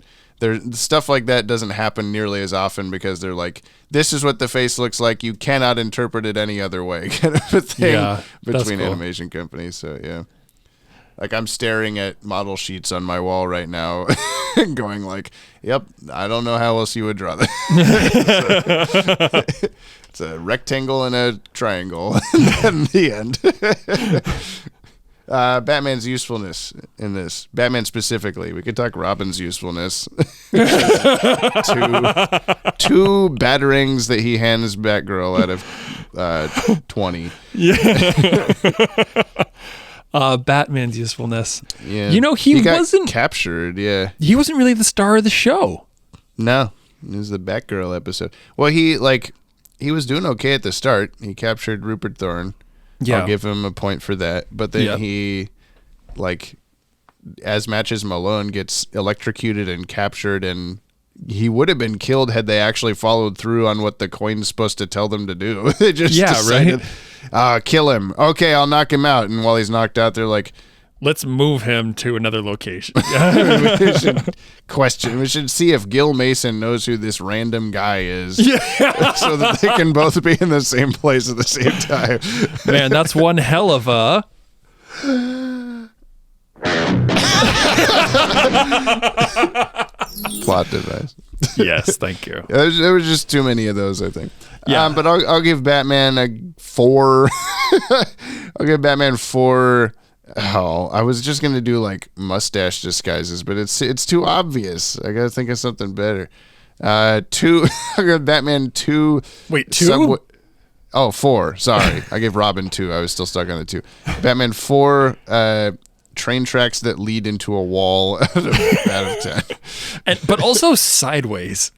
stuff like that doesn't happen nearly as often because they're like, this is what the face looks like. You cannot interpret it any other way, kind of a thing between cool. animation companies. So yeah, like I'm staring at model sheets on my wall right now, and going like, "Yep, I don't know how else you would draw that." It's a rectangle and a triangle, and then the end. Batman's usefulness in this. Batman specifically. We could talk Robin's usefulness. two batterings that he hands Batgirl out of 20. Yeah. Batman's usefulness. Yeah. You know, he got wasn't captured. Yeah. He wasn't really the star of the show. No. It was the Batgirl episode. Well, he was doing okay at the start. He captured Rupert Thorne. Yeah. I'll give him a point for that. But then he, like, as Matches Malone, gets electrocuted and captured, and he would have been killed had they actually followed through on what the coin's supposed to tell them to do. They just decided, kill him. Okay, I'll knock him out. And while he's knocked out, they're like, let's move him to another location. we should see if Gil Mason knows who this random guy is, so that they can both be in the same place at the same time. Man, that's one hell of a plot device. Yes, thank you. There was just too many of those, I think. Yeah. But I'll give Batman a 4. I'll give Batman 4. Oh, I was just gonna do like mustache disguises, but it's too obvious. I gotta think of something better. 2. I got Batman 2. Wait, 2? 4. Sorry, I gave Robin 2. I was still stuck on the 2. Batman 4. Train tracks that lead into a wall out of 10. But also sideways.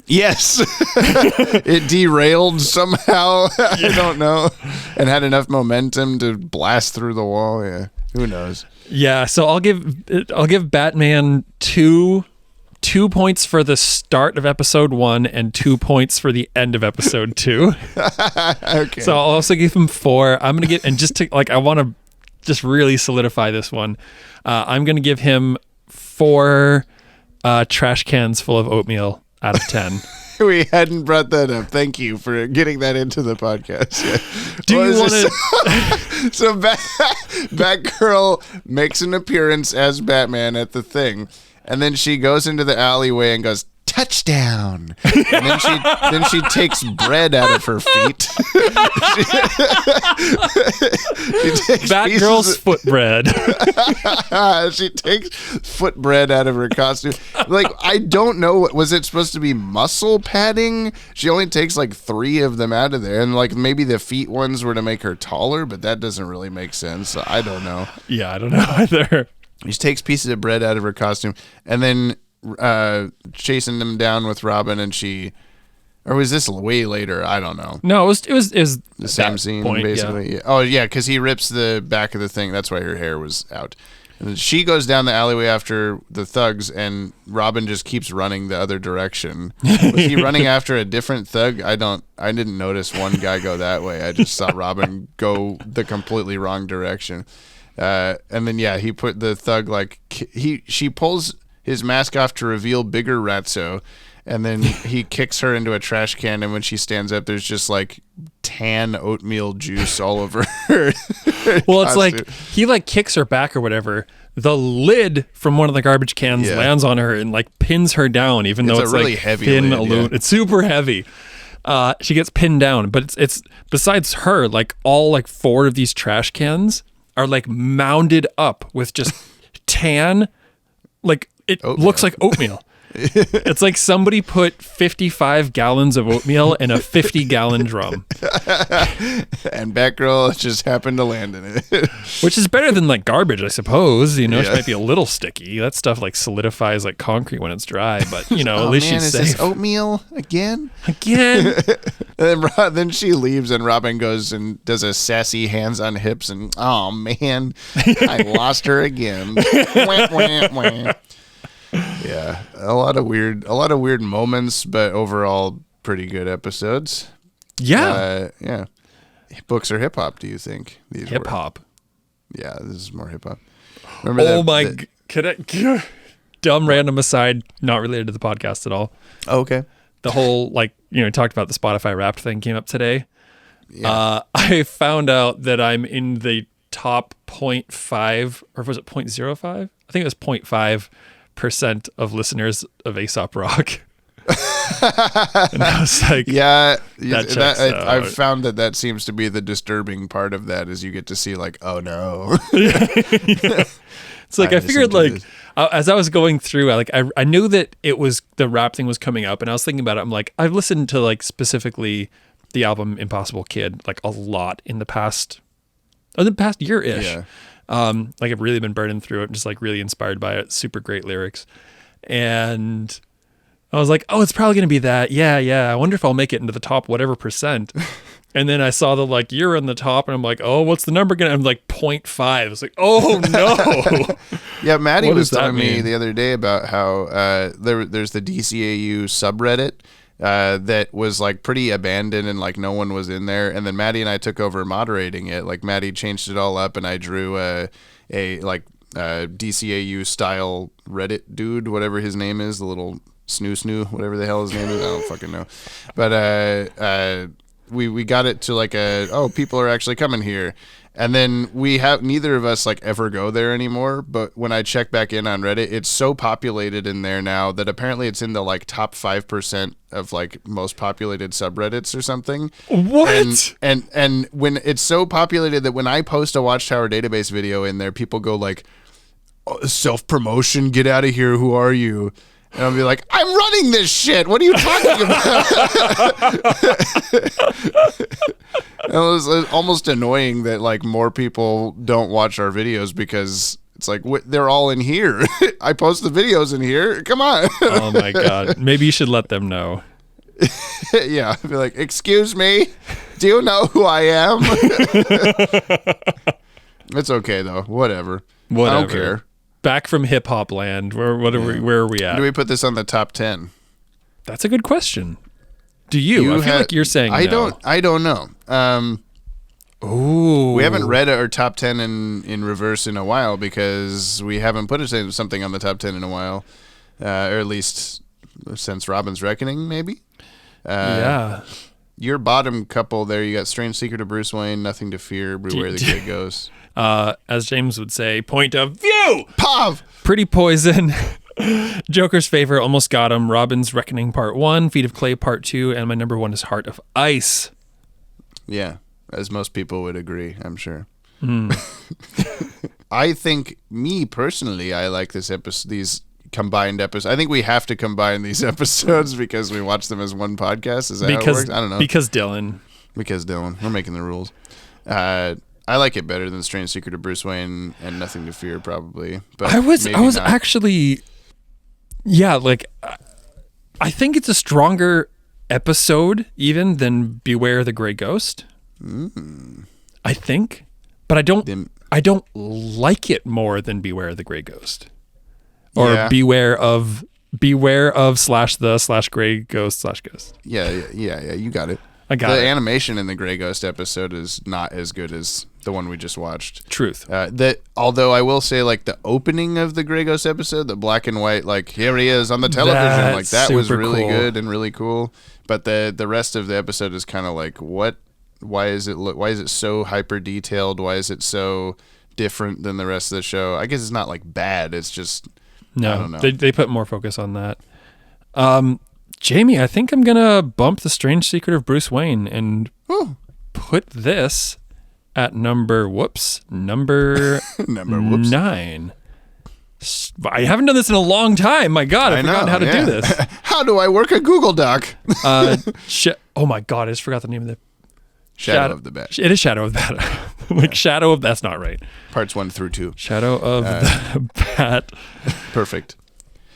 Yes. It derailed somehow. I don't know. And had enough momentum to blast through the wall. Yeah. Who knows? Yeah, so I'll give Batman 2 points for the start of episode 1 and 2 points for the end of episode 2. Okay. So I'll also give him 4. I'm going to get, and just to, like, I want to just really solidify this one. I'm going to give him 4 trash cans full of oatmeal out of 10. We hadn't brought that up. Thank you for getting that into the podcast. Yeah. Do you want to? So Batgirl makes an appearance as Batman at the thing, and then she goes into the alleyway and goes, touchdown. And then she takes bread out of her feet. Batgirl's foot bread. She takes foot bread out of her costume. Like, I don't know. Was it supposed to be muscle padding? She only takes like 3 of them out of there. And like maybe the feet ones were to make her taller, but that doesn't really make sense. So I don't know. Yeah, I don't know either. She takes pieces of bread out of her costume and then chasing them down with Robin, and or was this way later? I don't know. No, it was the same scene basically. Yeah. Oh yeah, because he rips the back of the thing. That's why her hair was out. And then she goes down the alleyway after the thugs, and Robin just keeps running the other direction. Was he running after a different thug? I didn't notice one guy go that way. I just saw Robin go the completely wrong direction. And then he put the thug she pulls his mask off to reveal bigger Ratso, and then he kicks her into a trash can, and when she stands up, there's just like tan oatmeal juice all over her. Well, it's like he like kicks her back or whatever. The lid from one of the garbage cans lands on her and like pins her down, even though it's really like heavy thin lid, aluminum. It's super heavy. She gets pinned down, but it's besides her, like all like 4 of these trash cans are like mounded up with just tan, like it looks like oatmeal. It's like somebody put 55 gallons of oatmeal in a 50-gallon drum. And Batgirl just happened to land in it. Which is better than like garbage, I suppose. You know, it might be a little sticky. That stuff like solidifies like concrete when it's dry, but you know, at least she's is safe. This oatmeal again? And then she leaves, and Robin goes and does a sassy hands on hips, and oh man, I lost her again. Wah, wah, wah. Yeah, a lot of weird moments, but overall pretty good episodes. Yeah. Yeah. Books or hip hop, do you think? Hip hop. Yeah, this is more hip hop. Remember Could I dumb random aside, not related to the podcast at all. Oh, okay. The whole, talked about the Spotify Wrapped thing came up today. Yeah. I found out that I'm in the top 0.5, or was it 0.05? I think it was 0.5% of listeners of Aesop Rock. And I was like, yeah, I've found that seems to be the disturbing part of that, is you get to see like, oh no. It's like I figured as I was going through, I knew that it was the rap thing was coming up, and I was thinking about it. I'm like, I've listened to like specifically the album Impossible Kid like a lot in the past year-ish. Yeah. I've really been burning through it, just like really inspired by it. Super great lyrics. And I was like, oh, it's probably going to be that. Yeah. I wonder if I'll make it into the top whatever percent. And then I saw the you're in the top, and I'm like, oh, what's the number going to? I'm like 0.5. I was like, oh no. Yeah, Maddie What was does that telling me mean? the other day about how there's the DCAU subreddit that was like pretty abandoned and like no one was in there. And then Maddie and I took over moderating it. Like Maddie changed it all up, and I drew a DCAU style Reddit dude, whatever his name is, the little snoo, whatever the hell his name is. I don't fucking know. But we got it to people are actually coming here. And then neither of us ever go there anymore. But when I check back in on Reddit, it's so populated in there now that apparently it's in the top 5% of most populated subreddits or something. What? And when it's so populated that when I post a Watchtower database video in there, people go self-promotion, get out of here, who are you? And I'll be like, I'm running this shit. What are you talking about? It was almost annoying that more people don't watch our videos, because it's they're all in here. I post the videos in here. Come on. Oh my God. Maybe you should let them know. Yeah. I'd be like, excuse me. Do you know who I am? It's okay though. Whatever. I don't care. Back from hip hop land. Where are we at? Do we put this on the top 10? That's a good question. Do you? I feel like you're saying I no. don't know. Ooh. We haven't read our top 10 in reverse in a while, because we haven't put something on the top 10 in a while, or at least since Robin's Reckoning, maybe. Yeah. Your bottom couple there, you got Strange Secret of Bruce Wayne, Nothing to Fear, Beware the Great Ghost. As James would say, point of view. Pav! Pretty Poison. Joker's Favor, Almost Got Him. Robin's Reckoning Part 1. Feet of Clay Part 2. And my number 1 is Heart of Ice. Yeah, as most people would agree, I'm sure. I think, me personally, I like this episode, these combined episodes. I think we have to combine these episodes because we watch them as one podcast. Is that how it works? I don't know. Because Dylan. We're making the rules. I like it better than Strange Secret of Bruce Wayne and Nothing to Fear, probably. But I was not. actually, I think it's a stronger episode even than Beware the Grey Ghost. I think, but I don't like it more than Beware the Grey Ghost, or Beware of / Grey Ghost / Ghost. Yeah. You got it. I got the it. animation in the Grey Ghost episode is not as good as the one we just watched. Truth. Although I will say, the opening of the Grey Ghost episode, the black and white, here he is on the television, that was really good and really cool. But the rest of the episode is kind of what? Why is it so hyper detailed? Why is it so different than the rest of the show? I guess it's not bad. It's just I don't know. They put more focus on that. Jamie, I think I'm gonna bump The Strange Secret of Bruce Wayne and put this at number 9. I haven't done this in a long time. My God, I forgot how to do this. How do I work a Google Doc? Oh my God, I just forgot the name of the Shadow of the Bat. It is Shadow of the Bat. Shadow of, that's not right. Parts 1 through 2. Shadow of the Bat. Perfect.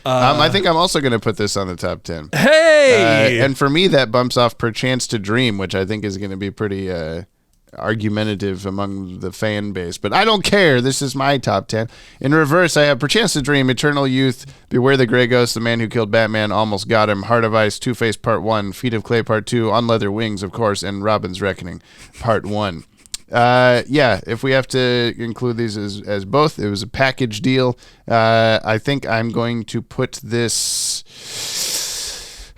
I think I'm also going to put this on the top 10. Hey! And for me, that bumps off Perchance to Dream, which I think is going to be pretty argumentative among the fan base. But I don't care. This is my top 10. In reverse, I have Perchance to Dream, Eternal Youth, Beware the Grey Ghost, The Man Who Killed Batman, Almost Got Him, Heart of Ice, Two-Face Part 1, Feet of Clay Part 2, On Leather Wings, of course, and Robin's Reckoning Part 1. Yeah, if we have to include these as both, it was a package deal. I think I'm going to put this.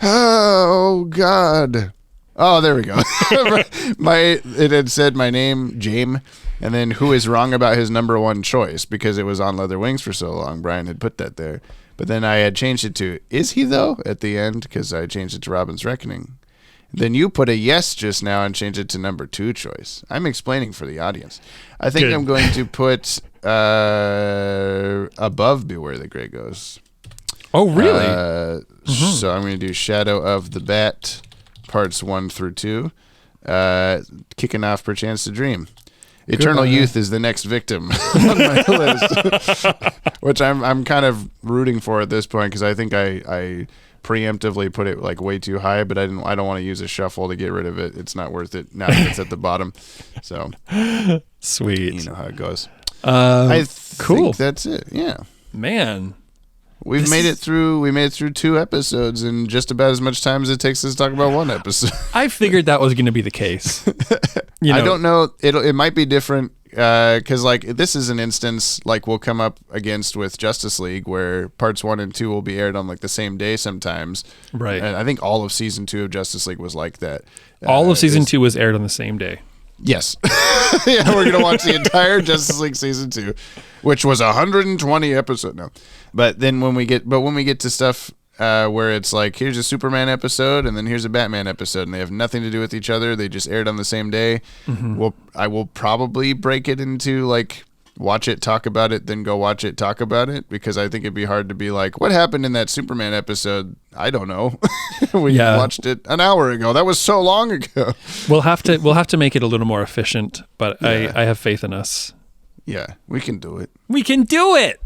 Oh God. Oh, there we go. It had said my name, James, and then who is wrong about his number one choice because it was on Leather Wings for so long. Brian had put that there. But then I had changed it to, is he though, at the end because I changed it to Robin's Reckoning. Then you put a yes just now and changed it to number two choice. I'm explaining for the audience. I think I'm going to put above Beware the Grey Ghost. Oh, really? So I'm going to do Shadow of the Bat, parts 1 through 2. Kicking off Perchance to Dream. Eternal Youth is the next victim on my list, which I'm kind of rooting for at this point because I think I preemptively put it like way too high, but I don't want to use a shuffle to get rid of it. It's not worth it now that it's at the bottom. So sweet, you know how it goes. Cool. Think that's it. Yeah, man. We made it through 2 episodes in just about as much time as it takes us to talk about 1 episode. I figured that was going to be the case. I don't know. It might be different because like this is an instance like we'll come up against with Justice League where parts 1 and 2 will be aired on like the same day sometimes. Right. And I think all of season 2 of Justice League was like that. All of season 2 was aired on the same day. Yes. Yeah, we're gonna watch the entire Justice League season 2, which was 120 episodes. No, but then when we get to stuff where it's like here's a Superman episode and then here's a Batman episode and they have nothing to do with each other, they just aired on the same day. I will probably break it into like watch it, talk about it, then go watch it, talk about it, because I think it'd be hard to be like, what happened in that Superman episode? I don't know. We watched it an hour ago. That was so long ago. We'll have to make it a little more efficient, but I have faith in us. Yeah, we can do it. We can do it.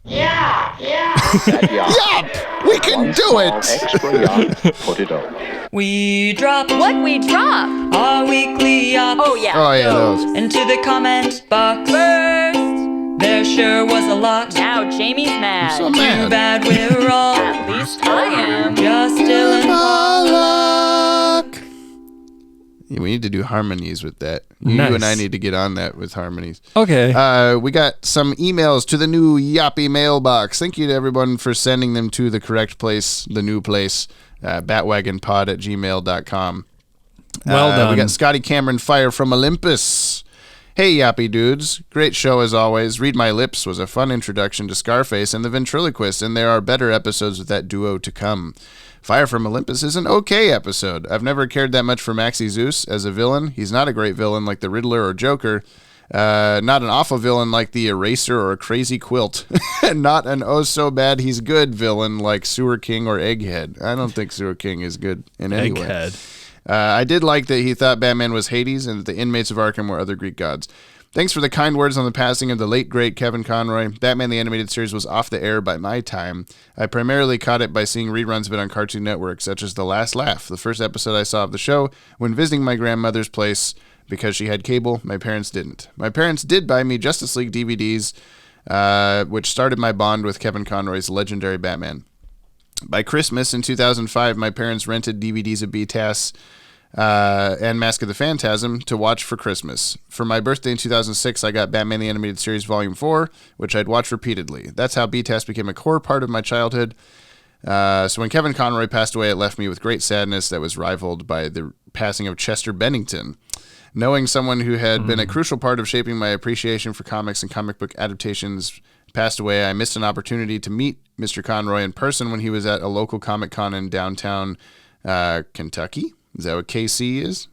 Yeah! Yup! We can do it! Extra yacht, put it up. We drop What we drop? our weekly yacht Oh yeah. Oh yeah, those. into the comment box. First, there sure was a lot. Now Jamie's mad. So Too mad. bad we're all At least I am. just Dylan Pollock. Yeah, we need to do harmonies with that. You Nice. and I need to get on that with harmonies. Okay. We got some emails to the new Yoppie mailbox. Thank you to everyone for sending them to the correct place, the new place, batwagonpod@gmail.com. Well done. We got Scotty Cameron Fire from Olympus. Hey, Yoppie dudes. Great show as always. Read My Lips was a fun introduction to Scarface and the Ventriloquist, and there are better episodes with that duo to come. Fire from Olympus is an okay episode. I've never cared that much for Maxie Zeus as a villain. He's not a great villain like the Riddler or Joker. Not an awful villain like the Eraser or a Crazy Quilt. And not an oh-so-bad he's good villain like Sewer King or Egghead. I don't think Sewer King is good in any way. Egghead. I did like that he thought Batman was Hades and that the inmates of Arkham were other Greek gods. Thanks for the kind words on the passing of the late, great Kevin Conroy. Batman the Animated Series was off the air by my time. I primarily caught it by seeing reruns of it on Cartoon Network, such as The Last Laugh, the first episode I saw of the show when visiting my grandmother's place because she had cable. My parents didn't. My parents did buy me Justice League DVDs, which started my bond with Kevin Conroy's legendary Batman. By Christmas in 2005, my parents rented DVDs of BTAS and Mask of the Phantasm to watch for Christmas. For my birthday in 2006, I got Batman the Animated Series Volume 4, which I'd watch repeatedly. That's how BTAS became a core part of my childhood. So when Kevin Conroy passed away, it left me with great sadness that was rivaled by the passing of Chester Bennington. Knowing someone who had been a crucial part of shaping my appreciation for comics and comic book adaptations passed away, I missed an opportunity to meet Mr. Conroy in person when he was at a local Comic-Con in downtown Kentucky. Is that what KC is?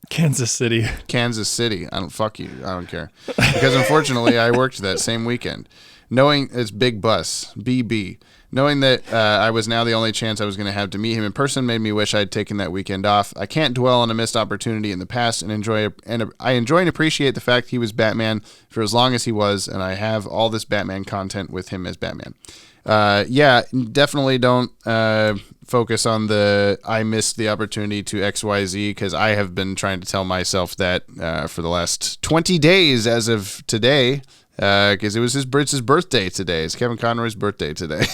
Kansas City. Kansas City. Fuck you. I don't care. Because unfortunately, I worked that same weekend. Knowing it's Big Bus, BB. Knowing that I was now the only chance I was going to have to meet him in person made me wish I'd taken that weekend off. I can't dwell on a missed opportunity in the past I enjoy and appreciate the fact he was Batman for as long as he was, and I have all this Batman content with him as Batman. Yeah, definitely don't focus on the I missed the opportunity to XYZ, because I have been trying to tell myself that for the last 20 days as of today, because it's his birthday today. It's Kevin Conroy's birthday today.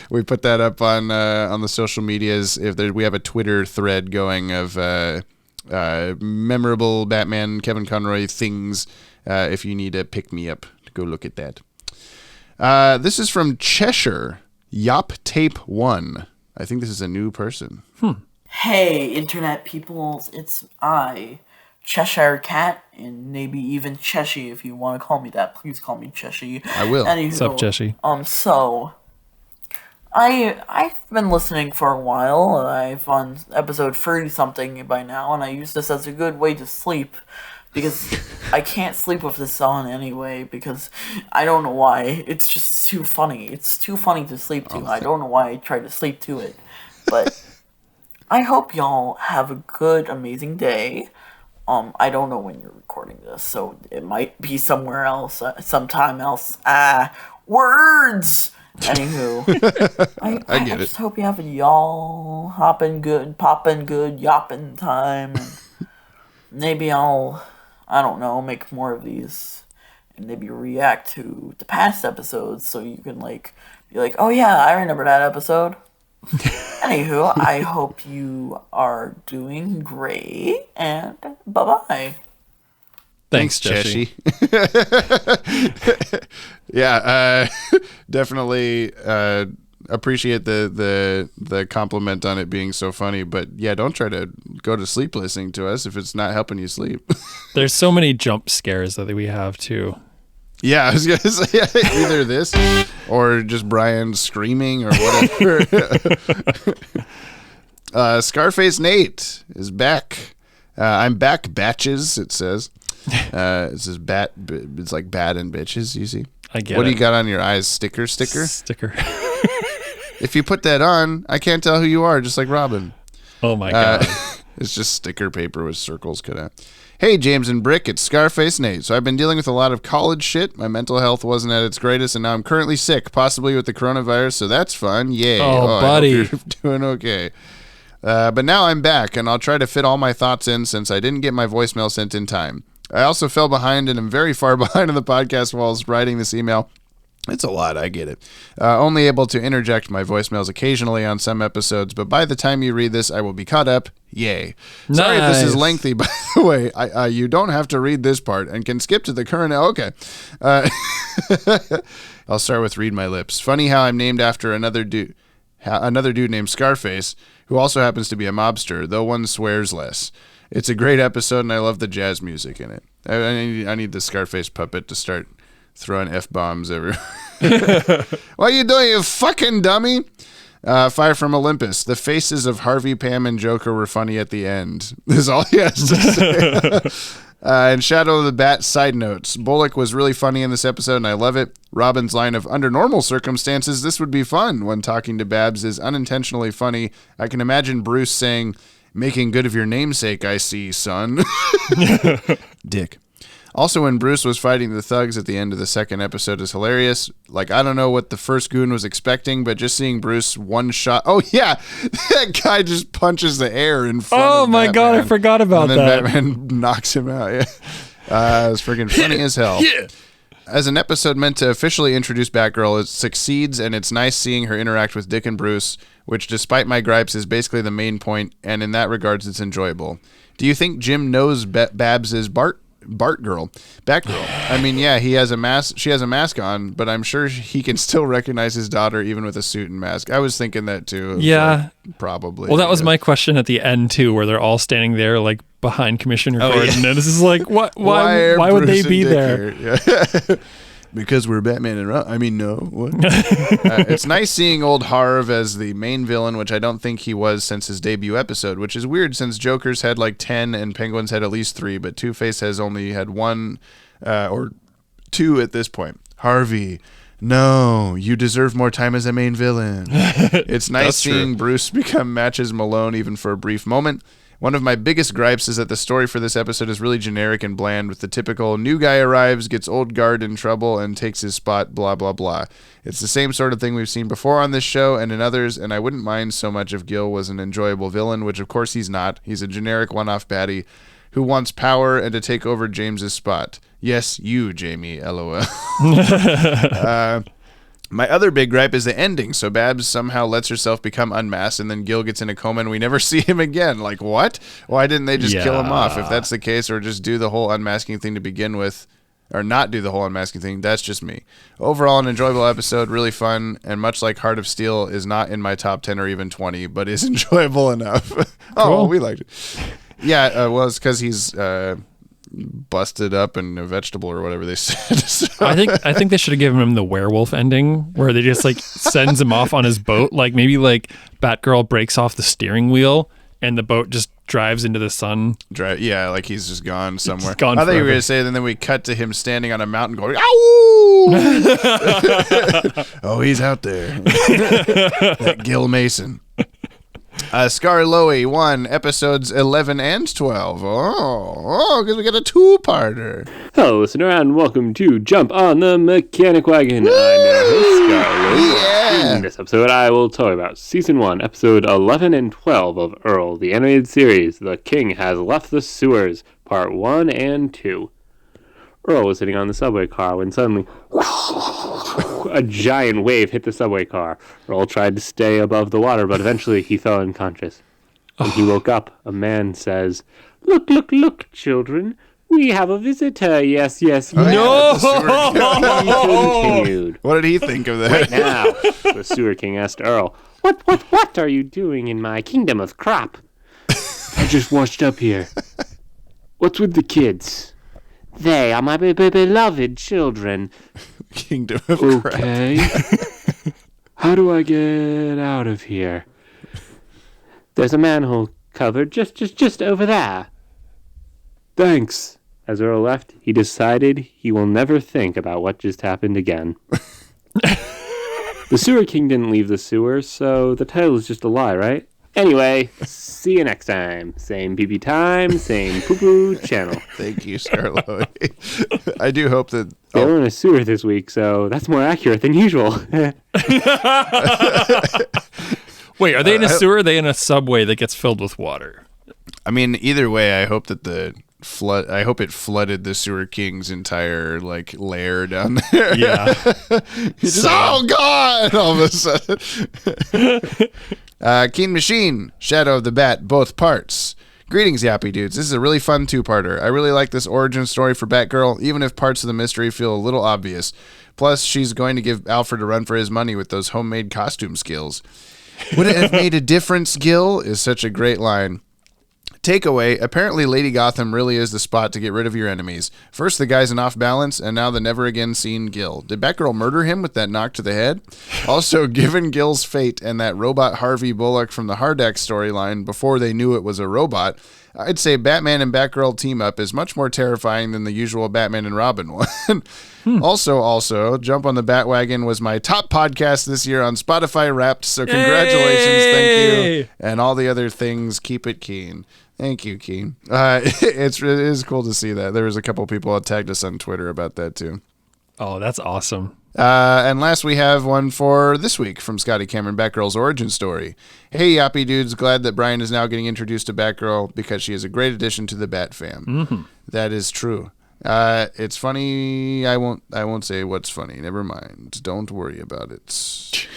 We put that up on the social medias. We have a Twitter thread going of memorable Batman, Kevin Conroy things. If you need a pick-me-up, go look at that. This is from Cheshire, Yop Tape 1. I think this is a new person. Hey, internet peoples, it's I, Cheshire Cat, and maybe even Cheshire if you want to call me that. Please call me Cheshire. I will. Anywho, What's up, Cheshire? So, I've been listening for a while. I've on episode 30-something by now, and I use this as a good way to sleep. Because I can't sleep with this on anyway, because I don't know why. It's just too funny. It's too funny to sleep to. I don't know why I try to sleep to it. But I hope y'all have a good, amazing day. I don't know when you're recording this, so it might be somewhere else, sometime else. Words! Anywho, I just hope you have a y'all hopping good, popping good, yopping time. And maybe I don't know, make more of these and maybe react to the past episodes so you can be like, oh yeah, I remember that episode. Anywho, I hope you are doing great and bye-bye. Thanks, Jesse. Yeah, definitely appreciate the compliment on it being so funny, but yeah, don't try to go to sleep listening to us if it's not helping you sleep. There's so many jump scares that we have too. Yeah, I was gonna say either this or just Brian screaming or whatever. Scarface Nate is back. I'm back, batches. It says. It says bat. It's like bat and bitches. You see. I get What do it. you got on your eyes? Sticker. Sticker. If you put that on, I can't tell who you are, just like Robin. Oh my god. It's just sticker paper with circles cut out. Hey, James and Brick, it's Scarface Nate. So I've been dealing with a lot of college shit. My mental health wasn't at its greatest, and now I'm currently sick, possibly with the coronavirus, so that's fun. Yay. Oh, buddy. I hope you're doing okay. But now I'm back, and I'll try to fit all my thoughts in since I didn't get my voicemail sent in time. I also fell behind and am very far behind on the podcast whilst writing this email. It's a lot, I get it. Only able to interject my voicemails occasionally on some episodes, but by the time you read this, I will be caught up. Yay. Sorry if this is Nice. lengthy, by the way. You don't have to read this part and can skip to the current... Okay. I'll start with Read My Lips. Funny how I'm named after another dude named Scarface, who also happens to be a mobster, though one swears less. It's a great episode, and I love the jazz music in it. I need the Scarface puppet to start throwing F-bombs everywhere. What are you doing, you fucking dummy? Fire from Olympus. The faces of Harvey, Pam, and Joker were funny at the end. This is all he has to say. And Shadow of the Bat side notes. Bullock was really funny in this episode, and I love it. Robin's line of, under normal circumstances, this would be fun, when talking to Babs is unintentionally funny. I can imagine Bruce saying, making good of your namesake, I see, son. Dick. Also, when Bruce was fighting the thugs at the end of the second episode is hilarious. Like, I don't know what the first goon was expecting, but just seeing Bruce one shot. Oh, yeah. That guy just punches the air in front of Oh my god, I Batman. forgot about And then that. Batman knocks him out. Yeah. It's freaking funny as hell. Yeah. As an episode meant to officially introduce Batgirl, it succeeds, and it's nice seeing her interact with Dick and Bruce, which, despite my gripes, is basically the main point, and in that regards, it's enjoyable. Do you think Jim knows Babs is Batgirl? I mean, yeah, he has a mask. She has a mask on, but I'm sure he can still recognize his daughter even with a suit and mask. I was thinking that too. It was Yeah. like, probably. Well, that was my question at the end too, where they're all standing there like behind Commissioner Oh, Gordon, yeah. and this is like, what? are Why would Bruce they be and Dick there? here? Yeah. Because we're Batman and Robin. I mean, no. What? It's nice seeing old Harv as the main villain, which I don't think he was since his debut episode, which is weird since Joker's had like 10 and Penguin's had at least 3, but Two-Face has only had 1 or 2 at this point. Harvey, no, you deserve more time as a main villain. It's nice That's true. seeing Bruce become Matches Malone even for a brief moment. One of my biggest gripes is that the story for this episode is really generic and bland, with the typical new guy arrives, gets old guard in trouble, and takes his spot, blah, blah, blah. It's the same sort of thing we've seen before on this show and in others, and I wouldn't mind so much if Gil was an enjoyable villain, which of course he's not. He's a generic one-off baddie who wants power and to take over James's spot. Yes, you, Jamie, LOL. My other big gripe is the ending. So Babs somehow lets herself become unmasked, and then Gil gets in a coma, and we never see him again. Like, what? Why didn't they just kill him off? If that's the case, or just do the whole unmasking thing to begin with, or not do the whole unmasking thing, that's just me. Overall, an enjoyable episode, really fun, and much like Heart of Steel, is not in my top 10 or even 20, but is enjoyable enough. Oh, we liked it. Yeah, well, it's because he's busted up and a vegetable or whatever they said. So. I think they should have given him the werewolf ending where they just like sends him off on his boat. Like maybe like Batgirl breaks off the steering wheel and the boat just drives into the sun. Yeah, like he's just gone somewhere. Just gone I thought you were forever. going to say, and then we cut to him standing on a mountain going, ow! Oh, he's out there. That Gil Mason. Scar Loey 1, episodes 11 and 12. Oh, because we got a two-parter. Hello, listener, and welcome to Jump on the Mechanic Wagon. I'm your host, Scar Loey. Yeah. In this episode, I will tell you about Season 1, Episode 11 and 12 of Earl, the animated series, The King Has Left the Sewers, Part 1 and 2. Earl was sitting on the subway car when suddenly a giant wave hit the subway car. Earl tried to stay above the water, but eventually he fell unconscious. When he woke up, a man says, "Look, look, look, children. We have a visitor. Yes, yes, yes." No! He continued. What did he think of that? Right now, the Sewer King asked Earl, What are you doing in my kingdom of crop? I just washed up here. What's with the kids? They are my beloved children. Kingdom of crap. Okay. How do I get out of here? There's a manhole covered just over there. Thanks. As Earl left, he decided he will never think about what just happened again. The Sewer King didn't leave the sewer, so the title is just a lie, right? Anyway, see you next time. Same PP time, same poo-poo channel. Thank you, Scarlo. I do hope that... They were in a sewer this week, so that's more accurate than usual. Wait, are they in a sewer or are they in a subway that gets filled with water? I mean, either way, I hope that the flood... I hope it flooded the Sewer King's entire, like, lair down there. Yeah. He's just, oh, God! All of a sudden. Keen Machine, Shadow of the Bat, both parts. Greetings, Yoppie dudes. This is a really fun two-parter. I really like this origin story for Batgirl, even if parts of the mystery feel a little obvious. Plus, she's going to give Alfred a run for his money with those homemade costume skills. Would it have made a difference, Gil? Is such a great line. Takeaway, apparently Lady Gotham really is the spot to get rid of your enemies. First the guy's an off balance, and now the never again seen Gil. Did Batgirl murder him with that knock to the head? Also, given Gil's fate and that robot Harvey Bullock from the Hardak storyline before they knew it was a robot, I'd say Batman and Batgirl team up is much more terrifying than the usual Batman and Robin one. Also, Jump on the Bat-Wagon was my top podcast this year on Spotify Wrapped, so congratulations, thank you, and all the other things. Keep it keen. Thank you, Keen. It is cool to see that. There was a couple people that tagged us on Twitter about that, too. Oh, that's awesome. And last, we have one for this week from Scotty Cameron, Batgirl's origin story. Hey, Yoppie dudes, glad that Brian is now getting introduced to Batgirl because she is a great addition to the Bat fam. Mm-hmm. That is true. It's funny. I won't say what's funny. Never mind. Don't worry about it.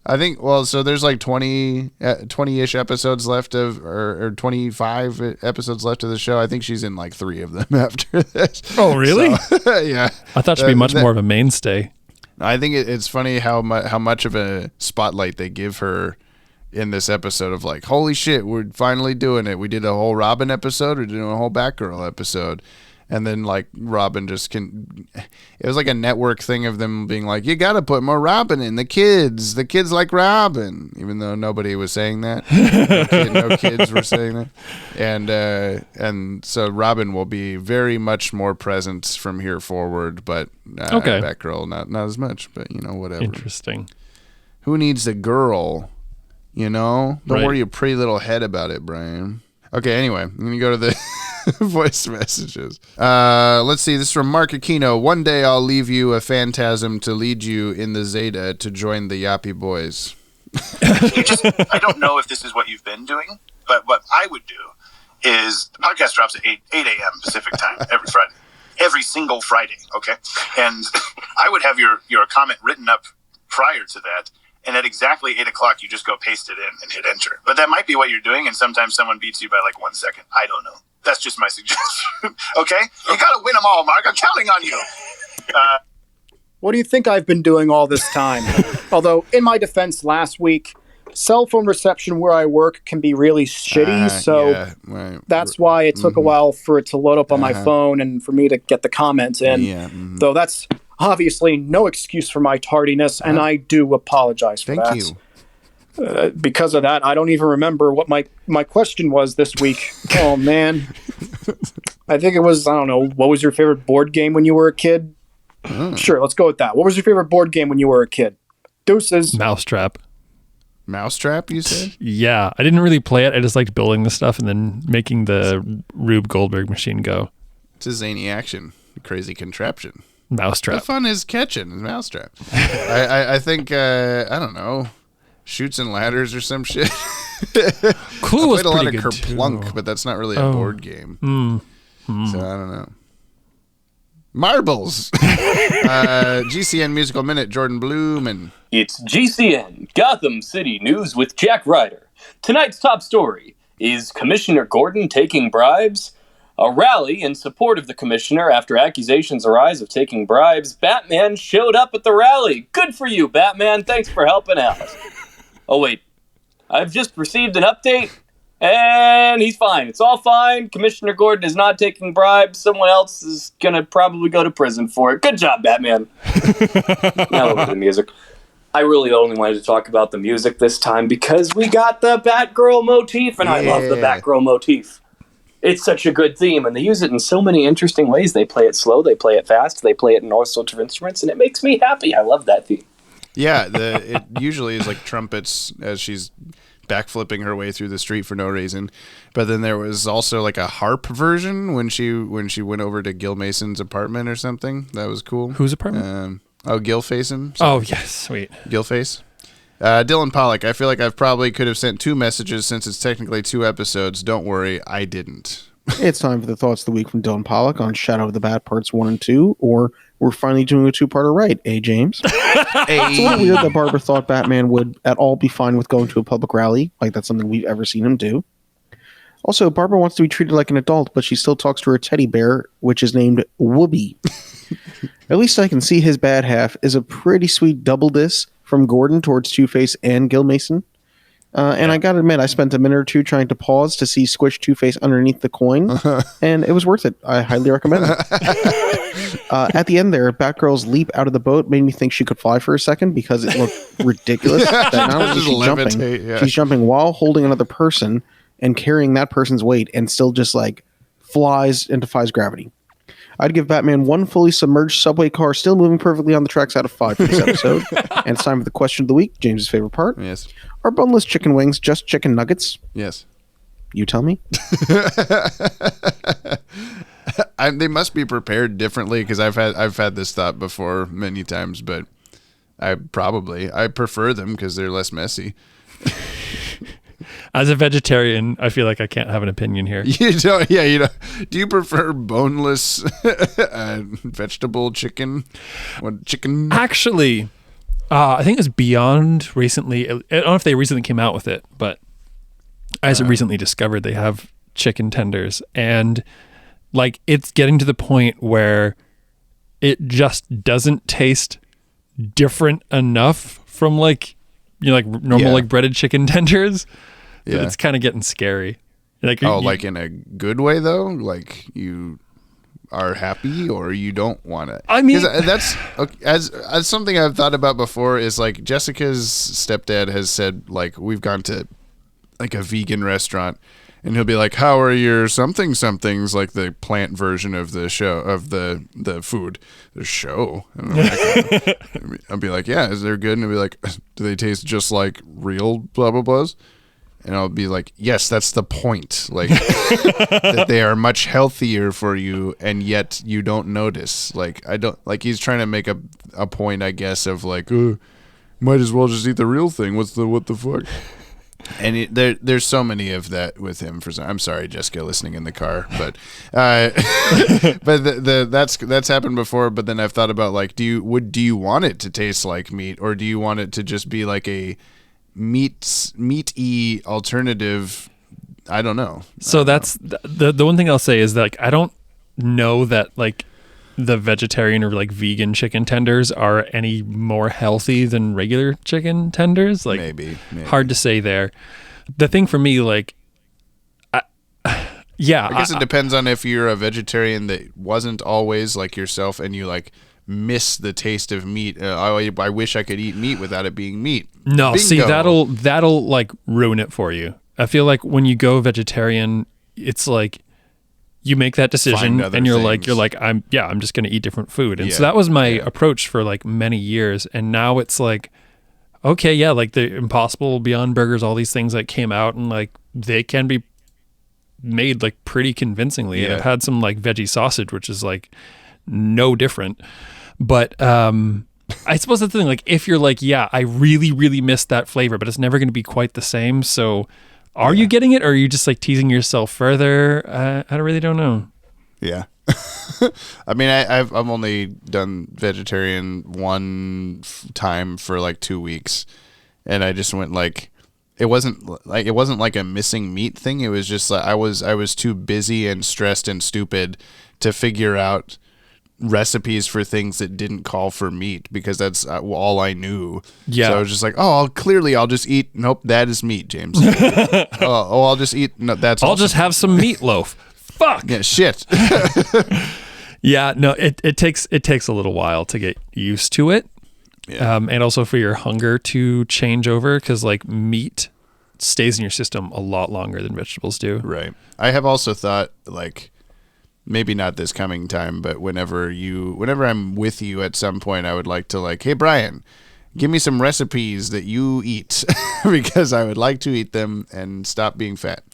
I think, well, so there's like 20-ish episodes left of, or 25 episodes left of the show. I think she's in like 3 of them after this. Oh, really? So, yeah. I thought she'd be much more of a mainstay. I think it's funny how much of a spotlight they give her in this episode of like, holy shit, we're finally doing it. We did a whole Robin episode. We're doing a whole Batgirl episode. And then, like, Robin just it was like a network thing of them being like, you got to put more Robin in. The kids like Robin. Even though nobody was saying that. No kids were saying that. And so Robin will be very much more present from here forward. But okay. Batgirl, not as much. But, whatever. Interesting. Who needs a girl? Don't Right. worry your pretty little head about it, Brian. Okay, anyway, I'm going to go to the voice messages. Let's see. This is from Mark Aquino. One day I'll leave you a phantasm to lead you in the Zeta to join the Yoppie boys. I don't know if this is what you've been doing, but what I would do is the podcast drops at 8 a.m. Pacific time every Friday. Every single Friday, okay? And I would have your comment written up prior to that, and at exactly 8 o'clock, you just go paste it in and hit enter. But that might be what you're doing, and sometimes someone beats you by like 1 second. I don't know. That's just my suggestion. Okay? You got to win them all, Mark. I'm counting on you. What do you think I've been doing all this time? Although, in my defense, last week, cell phone reception where I work can be really shitty, that's why it took a while for it to load up on my phone and for me to get the comments in. Though that's obviously no excuse for my tardiness, and I do apologize for that. Thank you. Because of that, I don't even remember what my question was this week. Oh, man. I think it was, I don't know, what was your favorite board game when you were a kid? Sure, let's go with that. What was your favorite board game when you were a kid? Deuces. Mousetrap. Mousetrap, you said? Yeah, I didn't really play it. I just liked building the stuff and then making the Rube Goldberg machine go. It's a zany action. Crazy contraption. Mousetrap. The fun is catching. Mousetrap. I think, I don't know, Chutes and Ladders or some shit. Clue was I played a lot of pretty good Kerplunk, too. but that's not really a board game. So I don't know. Marbles. GCN Musical Minute, Jordan Bloom. It's GCN, Gotham City News with Jack Ryder. Tonight's top story is Commissioner Gordon taking bribes? A rally in support of the commissioner after accusations arise of taking bribes. Batman showed up at the rally. Good for you, Batman. Thanks for helping out. Oh, wait. I've just received an update, and he's fine. It's all fine. Commissioner Gordon is not taking bribes. Someone else is going to probably go to prison for it. Good job, Batman. Now over to the music. I really only wanted to talk about the music this time because we got the Batgirl motif, and I love the Batgirl motif. It's such a good theme, and they use it in so many interesting ways. They play it slow, they play it fast, they play it in all sorts of instruments, and it makes me happy. I love that theme. Yeah, it usually is like trumpets as she's backflipping her way through the street for no reason. But then there was also like a harp version when she went over to Gil Mason's apartment or something. That was cool. Whose apartment? Gil Faison. Oh, yes, sweet. Gil Face. Dylan Pollock, I feel like I probably could have sent 2 messages since it's technically 2 episodes. Don't worry, I didn't. It's time for the Thoughts of the Week from Dylan Pollock on Shadow of the Bat Parts 1 and 2, or we're finally doing a 2-parter right, James? It's a little weird that Barbara thought Batman would at all be fine with going to a public rally. Like, that's something we've ever seen him do. Also, Barbara wants to be treated like an adult, but she still talks to her teddy bear, which is named Whoopi. At least I can see his bad half is a pretty sweet double diss from Gordon towards Two-Face and Gil Mason. And I gotta admit, I spent a minute or two trying to pause to see Squish Two-Face underneath the coin, and it was worth it. I highly recommend it. At the end there, Batgirl's leap out of the boat made me think she could fly for a second because it looked ridiculous. That not only is she jumping, she's jumping while holding another person and carrying that person's weight and still just like flies and defies gravity. I'd give Batman 1 fully submerged subway car still moving perfectly on the tracks out of 5 for this episode. And it's time for the question of the week, James's favorite part. Yes. Are boneless chicken wings just chicken nuggets? Yes. You tell me. They must be prepared differently because I've had this thought before many times, but I prefer them because they're less messy. As a vegetarian, I feel like I can't have an opinion here. You don't. Yeah, you know. Do you prefer boneless vegetable chicken? What chicken? Actually, I think it was Beyond recently. I don't know if they recently came out with it, but I recently discovered they have chicken tenders, and like it's getting to the point where it just doesn't taste different enough from like normal like breaded chicken tenders. Yeah. It's kind of getting scary. Like, like in a good way though? Like you are happy or you don't want it? I mean, that's as something I've thought about before is like Jessica's stepdad has said like we've gone to like a vegan restaurant and he'll be like, how are your somethings like the plant version of the show of the food, the show. I don't know. I'll be like, yeah, is there good? And he'll be like, do they taste just like real blah blah blahs? And I'll be like, yes, that's the point. Like that they are much healthier for you, and yet you don't notice. Like I don't like he's trying to make a point, I guess, of like, might as well just eat the real thing. What the fuck? And there's so many of that with him. I'm sorry, Jessica, listening in the car, but that's happened before. But then I've thought about like, do you want it to taste like meat, or do you want it to just be like a meaty alternative? I don't know. So that's the one thing I'll say is that like, I don't know that like the vegetarian or like vegan chicken tenders are any more healthy than regular chicken tenders. Like maybe. Hard to say there. The thing for me, like, I guess it depends on if you're a vegetarian that wasn't always like yourself and you like miss the taste of meat. I wish I could eat meat without it being meat. No, Bingo. see, that'll like ruin it for you. I feel like when you go vegetarian, it's like you make that decision and you're like, I'm just going to eat different food. And so that was my approach for like many years. And now it's like, okay, yeah, like the Impossible Beyond Burgers, all these things that came out and like they can be made like pretty convincingly. And I've had some like veggie sausage, which is like no different. But I suppose that's the thing, like if you're like, yeah, I really, really miss that flavor, but it's never going to be quite the same. So are you getting it, or are you just like teasing yourself further? I really don't know. Yeah. I mean, I've only done vegetarian one time for like 2 weeks, and I just went like, it wasn't like a missing meat thing. It was just like I was too busy and stressed and stupid to figure out recipes for things that didn't call for meat, because that's all I knew. Yeah. So I was just like, I'll just eat. Nope, that is meat, James. I'll just eat. No, I'll just have some meatloaf. Fuck. Yeah, shit. Yeah, no, it takes a little while to get used to it. Yeah. And also for your hunger to change over, because like meat stays in your system a lot longer than vegetables do. Right. I have also thought like, maybe not this coming time, but whenever I'm with you at some point, I would like to like, hey, Brian, give me some recipes that you eat because I would like to eat them and stop being fat.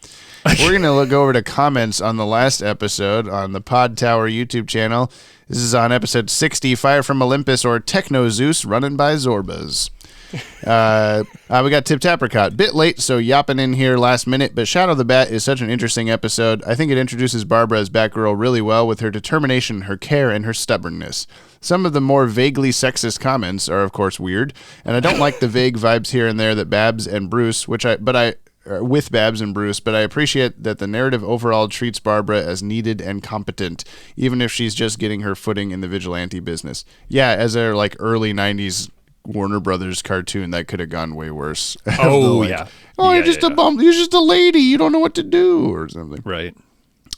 We're going to look over to comments on the last episode on the Podtower YouTube channel. This is on episode 60, Fire from Olympus, or Techno Zeus running by Zorbas. We got Tip Tapricot. Bit late, so yapping in here last minute, but Shadow the Bat is such an interesting episode. I think it introduces Barbara as Batgirl really well, with her determination, her care, and her stubbornness. Some of the more vaguely sexist comments are, of course, weird, and I don't like the vague vibes here and there that Babs and Bruce, with Babs and Bruce, but I appreciate that the narrative overall treats Barbara as needed and competent, even if she's just getting her footing in the vigilante business. Yeah, as a like early 90s Warner Brothers cartoon, that could have gone way worse. Oh, yeah. Oh, you're just a bum. You're just a lady. You don't know what to do, or something. Right.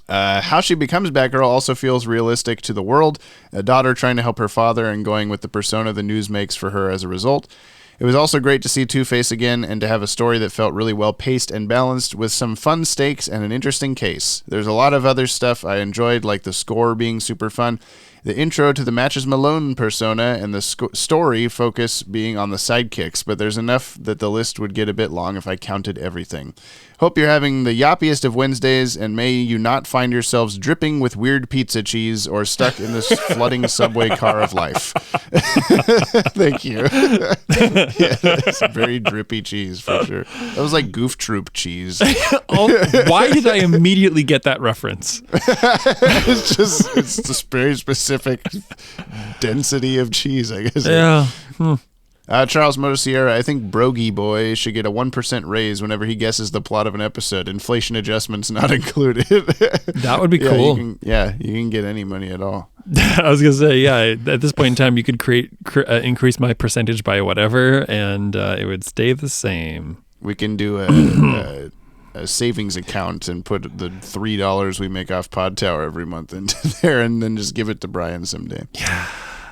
How she becomes Batgirl also feels realistic to the world. A daughter trying to help her father and going with the persona the news makes for her as a result. It was also great to see Two-Face again and to have a story that felt really well paced and balanced, with some fun stakes and an interesting case. There's a lot of other stuff I enjoyed, like the score being super fun, the intro to the Matches Malone persona, and the story focus being on the sidekicks, but there's enough that the list would get a bit long if I counted everything. Hope you're having the yoppiest of Wednesdays, and may you not find yourselves dripping with weird pizza cheese or stuck in this flooding subway car of life. Thank you. Yeah, that's very drippy cheese for sure. That was like Goof Troop cheese. Why did I immediately get that reference? It's this very specific density of cheese, I guess. Yeah. Charles Motosierra, I think Brogy Boy should get a 1% raise whenever he guesses the plot of an episode. Inflation adjustments not included. That would be cool. You can get any money at all. I was going to say, yeah, at this point in time, you could increase my percentage by whatever, and it would stay the same. We can do a savings account and put the $3 we make off Podtower every month into there, and then just give it to Brian someday. Yeah.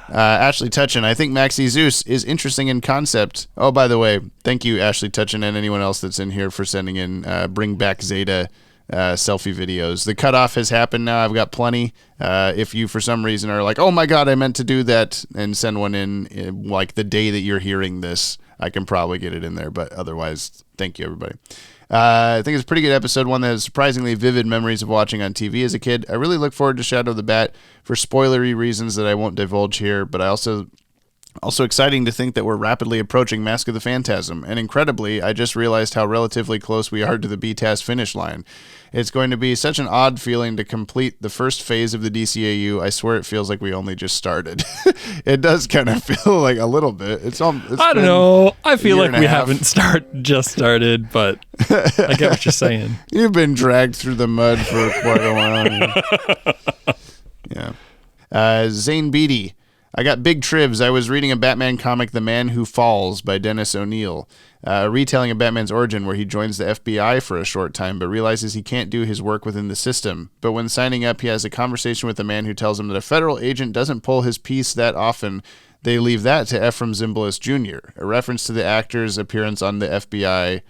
Ashley Tutchin, I think Maxie Zeus is interesting in concept. Oh, by the way, thank you, Ashley Tutchin, and anyone else that's in here for sending in Bring Back Zeta selfie videos. The cutoff has happened now. I've got plenty. If you, for some reason, are like, oh my God, I meant to do that, and send one in like the day that you're hearing this, I can probably get it in there. But otherwise, thank you, everybody. I think it's a pretty good episode, one that has surprisingly vivid memories of watching on TV as a kid. I really look forward to Shadow the Bat for spoilery reasons that I won't divulge here, but I also Also exciting to think that we're rapidly approaching Mask of the Phantasm, and incredibly, I just realized how relatively close we are to the BTAS finish line. It's going to be such an odd feeling to complete the first phase of the DCAU. I swear it feels like we only just started. It does kind of feel like a little bit. It's I don't know. I feel like we haven't just started, but I get what you're saying. You've been dragged through the mud for quite a while. Yeah. Zane Beatty. I got big trivs. I was reading a Batman comic, The Man Who Falls, by Dennis O'Neil, a retelling of Batman's origin where he joins the FBI for a short time but realizes he can't do his work within the system. But when signing up, he has a conversation with a man who tells him that a federal agent doesn't pull his piece that often. They leave that to Ephraim Zimbalist Jr., a reference to the actor's appearance on the FBI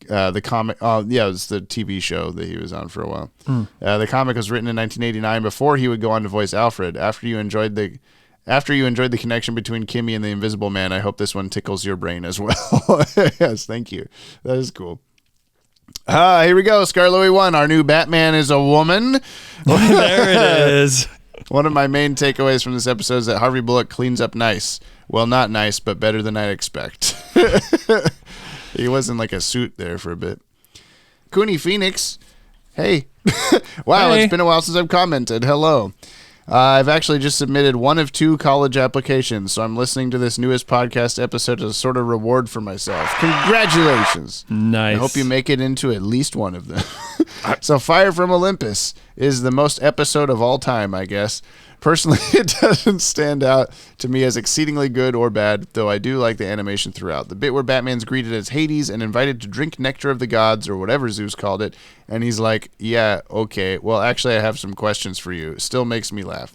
the comic. Oh, yeah, it was the TV show that he was on for a while. The comic was written in 1989 before he would go on to voice Alfred. After you enjoyed the connection between Kimmy and the Invisible Man, I hope this one tickles your brain as well. Yes, thank you. That is cool. Here we go. Scar Louis 1. Our new Batman is a woman. There it is. One of my main takeaways from this episode is that Harvey Bullock cleans up nice. Well, not nice, but better than I'd expect. He was in like a suit there for a bit. Cooney Phoenix. Hey. Wow, Hey. It's been a while since I've commented. Hello. I've actually just submitted one of 2 college applications, so I'm listening to this newest podcast episode as a sort of reward for myself. Congratulations. Nice. I hope you make it into at least one of them. So Fire from Olympus is the most episode of all time, I guess. Personally, it doesn't stand out to me as exceedingly good or bad, though I do like the animation throughout. The bit where Batman's greeted as Hades and invited to drink nectar of the gods, or whatever Zeus called it, and he's like, yeah, okay, well, actually, I have some questions for you. Still makes me laugh.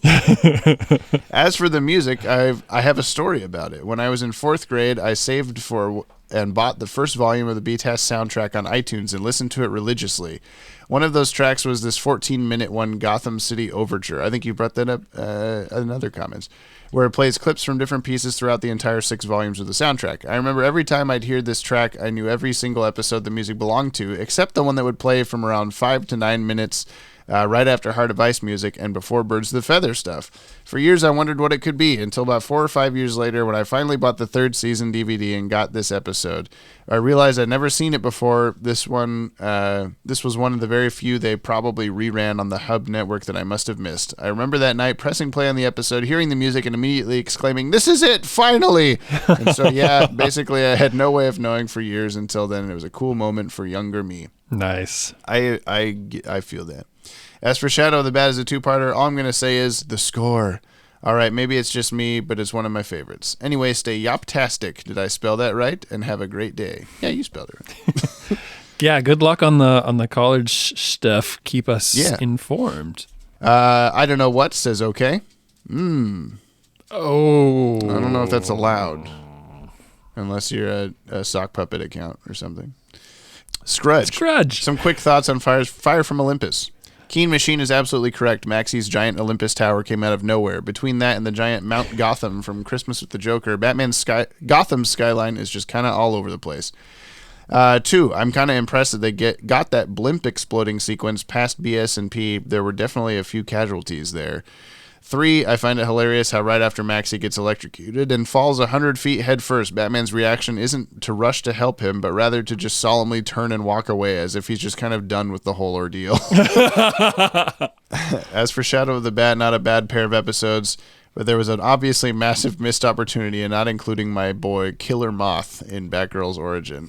As for the music, I have a story about it. When I was in 4th grade, I saved for and bought the first volume of the BTAS soundtrack on iTunes and listened to it religiously. One of those tracks was this 14-minute one, Gotham City Overture. I think you brought that up in other comments, where it plays clips from different pieces throughout the entire 6 volumes of the soundtrack. I remember every time I'd hear this track, I knew every single episode the music belonged to, except the one that would play from around 5 to 9 minutes right after Heart of Ice music and before Birds of the Feather stuff. For years, I wondered what it could be, until about 4 or 5 years later when I finally bought the 3rd season DVD and got this episode. I realized I'd never seen it before. This was one of the very few they probably reran on the Hub network that I must have missed. I remember that night pressing play on the episode, hearing the music, and immediately exclaiming, "This is it, finally!" And so, yeah, basically I had no way of knowing for years until then, and it was a cool moment for younger me. Nice. I feel that. As for Shadow of the Bat as a 2-parter, all I'm going to say is the score. All right, maybe it's just me, but it's one of my favorites. Anyway, stay yoptastic. Did I spell that right? And have a great day. Yeah, you spelled it right. Yeah, good luck on the college stuff. Keep us informed. I don't know what says okay. Oh. I don't know if that's allowed. Unless you're a sock puppet account or something. Scrudge. Some quick thoughts on Fire from Olympus. Keen Machine is absolutely correct. Maxie's giant Olympus tower came out of nowhere. Between that and the giant Mount Gotham from Christmas with the Joker, Batman's Gotham's skyline is just kind of all over the place. 2, I'm kind of impressed that they got that blimp exploding sequence past BS&P. There were definitely a few casualties there. 3, I find it hilarious how right after Maxie gets electrocuted and falls 100 feet head first, Batman's reaction isn't to rush to help him, but rather to just solemnly turn and walk away as if he's just kind of done with the whole ordeal. As for Shadow of the Bat, not a bad pair of episodes, but there was an obviously massive missed opportunity in not including my boy Killer Moth in Batgirl's origin.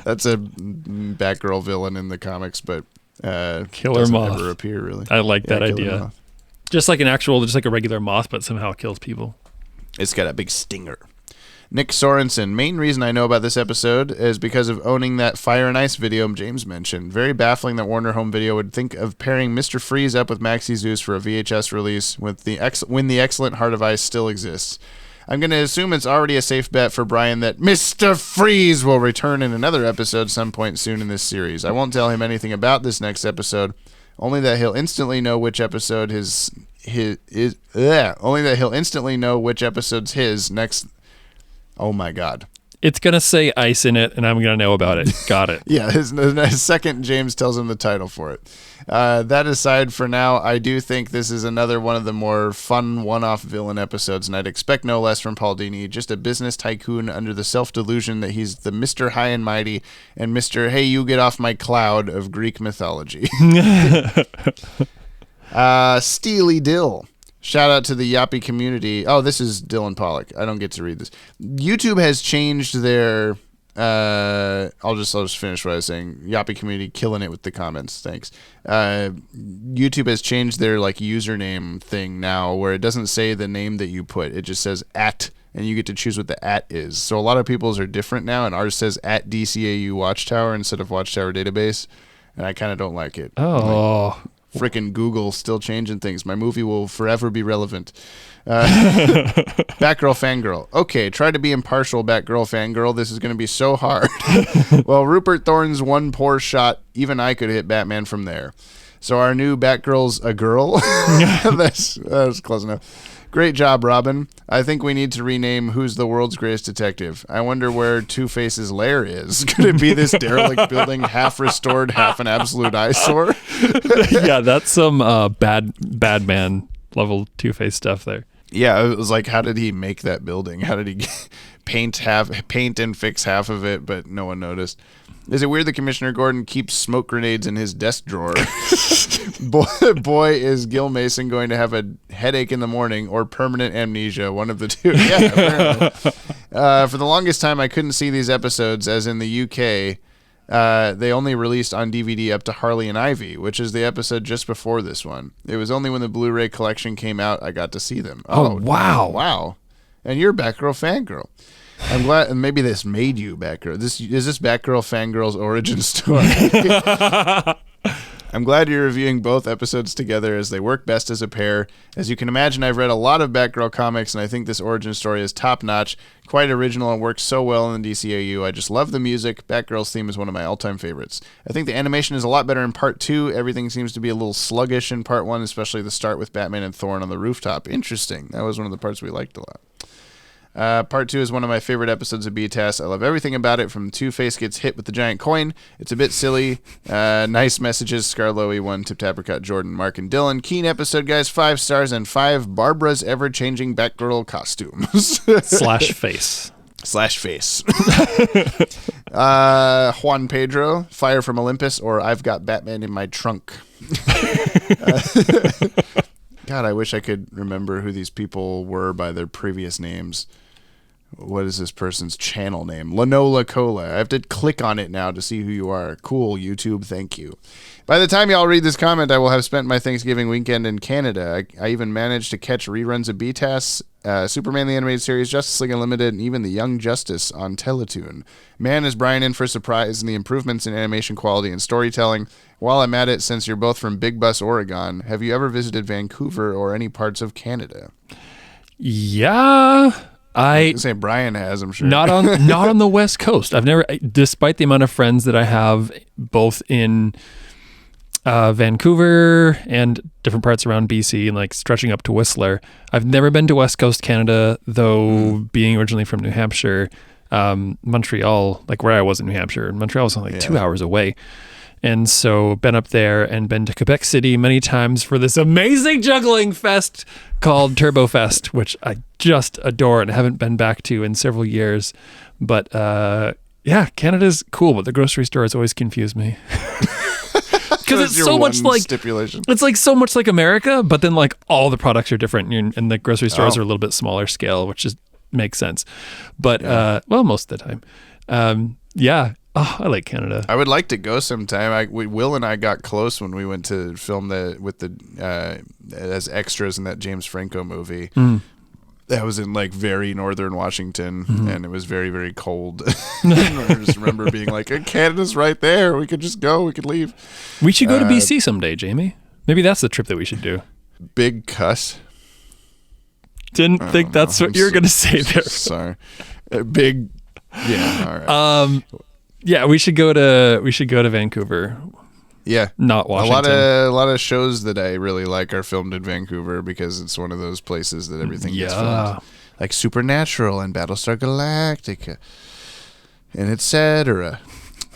That's a Batgirl villain in the comics, but Killer Moth never appear really. I like that Killer idea. Moth. Just like a regular moth, but somehow kills people. It's got a big stinger. Nick Sorensen. Main reason I know about this episode is because of owning that Fire and Ice video James mentioned. Very baffling that Warner Home Video would think of pairing Mr. Freeze up with Maxie Zeus for a VHS release when the excellent Heart of Ice still exists. I'm going to assume it's already a safe bet for Brian that Mr. Freeze will return in another episode some point soon in this series. I won't tell him anything about this next episode. Only that he'll instantly know which episode only that he'll instantly know which episode's his next. Oh my God! It's going to say ice in it, and I'm going to know about it. Got it. Yeah, his second James tells him the title for it. That aside, for now, I do think this is another one of the more fun one-off villain episodes, and I'd expect no less from Paul Dini, just a business tycoon under the self-delusion that he's the Mr. High and Mighty and Mr. Hey, you get off my cloud of Greek mythology. Steely Dill. Shout out to the Yoppie community. Oh, this is Dylan Pollock. I don't get to read this. YouTube has changed their... I'll just finish what I was saying. Yoppie community killing it with the comments. Thanks. YouTube has changed their like username thing now, where it doesn't say the name that you put. It just says @ and you get to choose what the @ is. So a lot of people's are different now, and ours says @DCAU Watchtower instead of Watchtower Database, and I kind of don't like it. Oh. Frickin' Google still changing things. My movie will forever be relevant. Batgirl Fangirl. Okay, try to be impartial, Batgirl Fangirl. This is going to be so hard. Well, Rupert Thorne's one poor shot, even I could hit Batman from there. So our new Batgirl's a girl? That was close enough. Great job, Robin. I think we need to rename Who's the World's Greatest Detective. I wonder where Two-Face's lair is. Could it be this derelict building, half restored, half an absolute eyesore? Yeah, that's some bad man level Two-Face stuff there. Yeah, it was like, how did he make that building? How did he paint and fix half of it, but no one noticed? Is it weird that Commissioner Gordon keeps smoke grenades in his desk drawer? Boy, is Gil Mason going to have a headache in the morning or permanent amnesia, one of the two. Yeah, apparently. For the longest time, I couldn't see these episodes, as in the UK, they only released on DVD up to Harley and Ivy, which is the episode just before this one. It was only when the Blu-ray collection came out I got to see them. Oh, wow. Wow. And you're Batgirl Fangirl. I'm glad, and maybe this made you Batgirl. Is this Batgirl Fangirl's origin story? I'm glad you're reviewing both episodes together, as they work best as a pair. As you can imagine, I've read a lot of Batgirl comics, and I think this origin story is top-notch, quite original, and works so well in the DCAU. I just love the music. Batgirl's theme is one of my all-time favorites. I think the animation is a lot better in Part 2. Everything seems to be a little sluggish in Part 1, especially the start with Batman and Thorne on the rooftop. Interesting. That was one of the parts we liked a lot. Part 2 is one of my favorite episodes of BTAS. I love everything about it, from Two-Face gets hit with the giant coin. It's a bit silly. Nice messages. Scarloey 1, Tip Tappercut, Jordan, Mark, and Dylan. Keen episode, guys. 5 stars and 5 Barbara's ever-changing Batgirl costumes. /face. Juan Pedro, Fire from Olympus, or I've Got Batman in My Trunk. God, I wish I could remember who these people were by their previous names. What is this person's channel name? Lanola Cola. I have to click on it now to see who you are. Cool, YouTube. Thank you. By the time y'all read this comment, I will have spent my Thanksgiving weekend in Canada. I even managed to catch reruns of BTAS, Superman the Animated Series, Justice League Unlimited, and even The Young Justice on Teletoon. Man, is Brian in for a surprise in the improvements in animation quality and storytelling. While I'm at it, since you're both from Big Bus, Oregon, have you ever visited Vancouver or any parts of Canada? Yeah. I say Brian has, I'm sure. Not on the West Coast. I've never, despite the amount of friends that I have both in Vancouver and different parts around BC and like stretching up to Whistler, I've never been to West Coast Canada, though being originally from New Hampshire, Montreal, like where I was in New Hampshire, and Montreal was only like 2 hours away. And so been up there and been to Quebec City many times for this amazing juggling fest called Turbo Fest, which I just adore and haven't been back to in several years. But yeah, Canada's cool, but the grocery stores always confuse me. Because it's so much like stipulation. It's like so much like America, but then like all the products are different, and the grocery stores are a little bit smaller scale, which just makes sense. But well, most of the time, yeah. Oh, I like Canada. I would like to go sometime. Will and I got close when we went to film as extras in that James Franco movie. That was in like very northern Washington, and it was very, very cold. I just remember being like, Canada's right there. We could just go. We could leave. We should go to BC someday, Jamie. Maybe that's the trip that we should do. Big cuss. Didn't think that's what you were going to say there. Sorry. Big. Yeah. All right. Yeah, we should go to Vancouver. Yeah, not Washington. A lot of shows that I really like are filmed in Vancouver because it's one of those places that everything gets filmed, like Supernatural and Battlestar Galactica. and etc.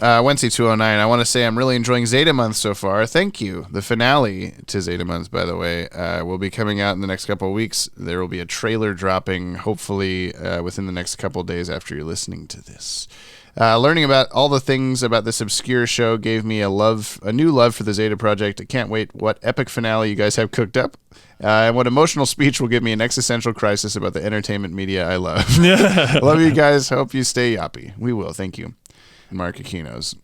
Wency209, I want to say I'm really enjoying Zeta Month so far. Thank you. The finale to Zeta Month, by the way, will be coming out in the next couple of weeks. There will be a trailer dropping, hopefully within the next couple of days after you're listening to this. Learning about all the things about this obscure show gave me a new love for the Zeta Project. I can't wait what epic finale you guys have cooked up. And what emotional speech will give me an existential crisis about the entertainment media I love. Love you guys. Hope you stay yoppy. We will. Thank you. Mark Aquinos.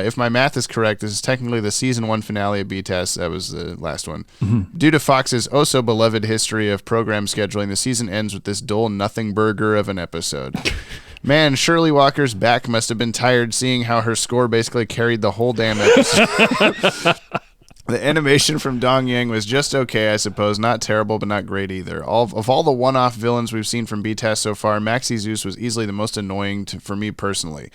If my math is correct, this is technically the season 1 finale of BTAS. That was the last one. Mm-hmm. Due to Fox's oh-so beloved history of program scheduling, the season ends with this dull nothing burger of an episode. Man, Shirley Walker's back must have been tired seeing how her score basically carried the whole damn episode. The animation from Dong Yang was just okay, I suppose. Not terrible, but not great either. Of all the one-off villains we've seen from BTAS so far, Maxi Zeus was easily the most annoying for me personally.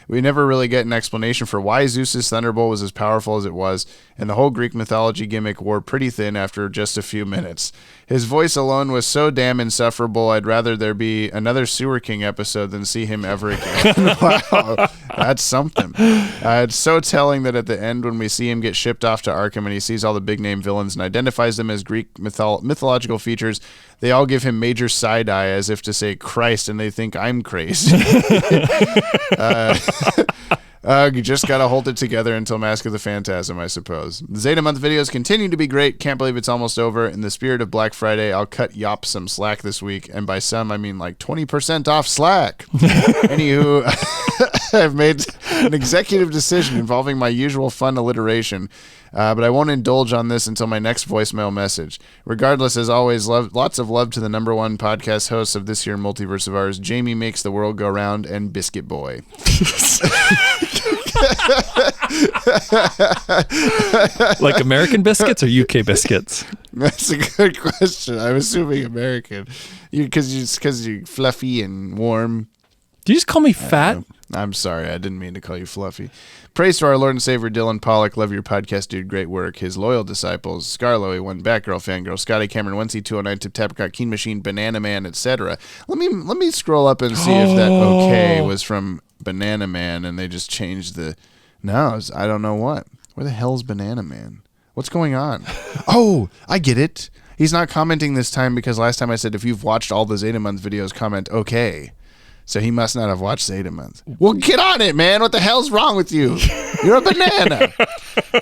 We never really get an explanation for why Zeus's thunderbolt was as powerful as it was, and the whole Greek mythology gimmick wore pretty thin after just a few minutes. His voice alone was so damn insufferable, I'd rather there be another Sewer King episode than see him ever again. Wow, that's something. It's so telling that at the end when we see him get shipped off to Arkham and he sees all the big-name villains and identifies them as Greek mythological features, they all give him major side-eye as if to say, Christ, and they think I'm crazy. You just gotta hold it together until Mask of the Phantasm, I suppose. The Zeta Month videos continue to be great. Can't believe it's almost over. In the spirit of Black Friday, I'll cut Yop some slack this week, and by some I mean like 20% off Slack. Anywho, I've made an executive decision involving my usual fun alliteration, but I won't indulge on this until my next voicemail message. Regardless, as always, lots of love to the number one podcast hosts of this here multiverse of ours, Jamie Makes the World Go Round and Biscuit Boy. Like American biscuits or UK biscuits? That's a good question. I'm assuming American. Because you're fluffy and warm. Do you just call me fat? I'm sorry. I didn't mean to call you fluffy. Praise to our Lord and Savior Dylan Pollock. Love your podcast, dude. Great work. His loyal disciples, Scarloey, One Batgirl, Fangirl, Scotty Cameron, Wency 209, Tip Tapcot, Keen Machine, Banana Man, etc. Let me scroll up and see if that okay was from Banana Man and they just changed the... No, I don't know what. Where the hell's Banana Man? What's going on? Oh, I get it. He's not commenting this time because last time I said if you've watched all the Zeta Month videos, comment okay. So he must not have watched Zeta Month. Well, get on it, man. What the hell's wrong with you? You're a banana.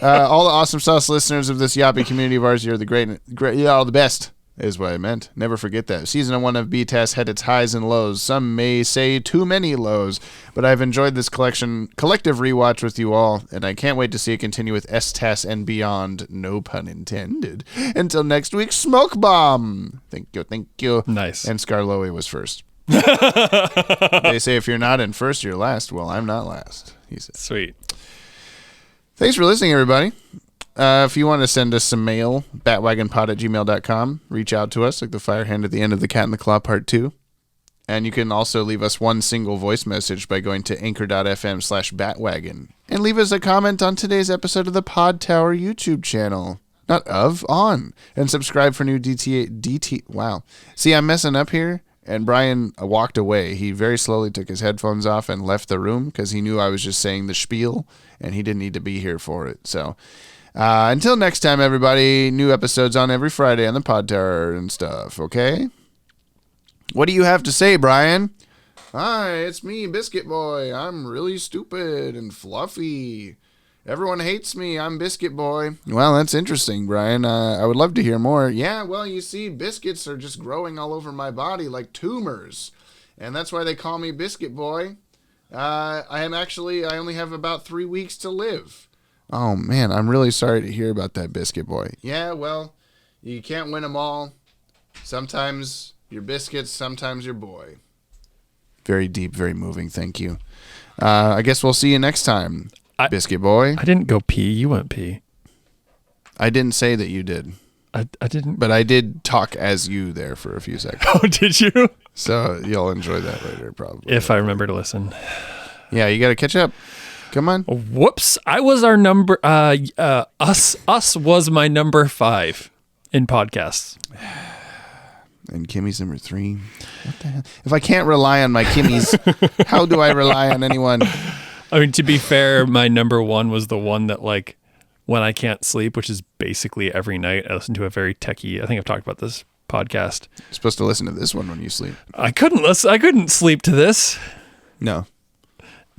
All the awesome sauce listeners of this Yoppie community of ours, you're the great, you're all the best, is what I meant. Never forget that. Season 1 of BTAS had its highs and lows. Some may say too many lows, but I've enjoyed this collective rewatch with you all, and I can't wait to see it continue with STAS and beyond. No pun intended. Until next week, Smoke Bomb. Thank you. Nice. And Scarloey was first. They say if you're not in first, you're last. Well, I'm not last, he said. Sweet. Thanks for listening, everybody. If you want to send us some mail, batwagonpod@gmail.com. Reach out to us like the fire hand at the end of the Cat in the Claw Part 2. And you can also leave us one single voice message by going to anchor.fm/Batwagon. And leave us a comment on today's episode of the Podtower YouTube channel. Not of, on. And subscribe for new wow. See, I'm messing up here. And Brian walked away. He very slowly took his headphones off and left the room because he knew I was just saying the spiel, and he didn't need to be here for it. So until next time, everybody, new episodes on every Friday on the Podtower and stuff, okay? What do you have to say, Brian? Hi, it's me, Biscuit Boy. I'm really stupid and fluffy. Everyone hates me. I'm Biscuit Boy. Well, that's interesting, Brian. I would love to hear more. Yeah, well, you see, biscuits are just growing all over my body like tumors. And that's why they call me Biscuit Boy. I only have about 3 weeks to live. Oh, man, I'm really sorry to hear about that, Biscuit Boy. Yeah, well, you can't win them all. Sometimes you're biscuits, sometimes you're boy. Very deep, very moving. Thank you. I guess we'll see you next time. Biscuit Boy. I didn't go pee. You went pee. I didn't say that you did. I didn't. But I did talk as you there for a few seconds. Oh, did you? So you'll enjoy that later, probably. If I remember to listen. Yeah, you got to catch up. Come on. Whoops. I was our number. Us was my number 5 in podcasts. And Kimmy's number 3. What the hell? If I can't rely on my Kimmys, how do I rely on anyone? I mean, to be fair, my number 1 was the one that, like, when I can't sleep, which is basically every night, I listen to a very techie. I think I've talked about this podcast. You're supposed to listen to this one when you sleep. I couldn't sleep to this. No.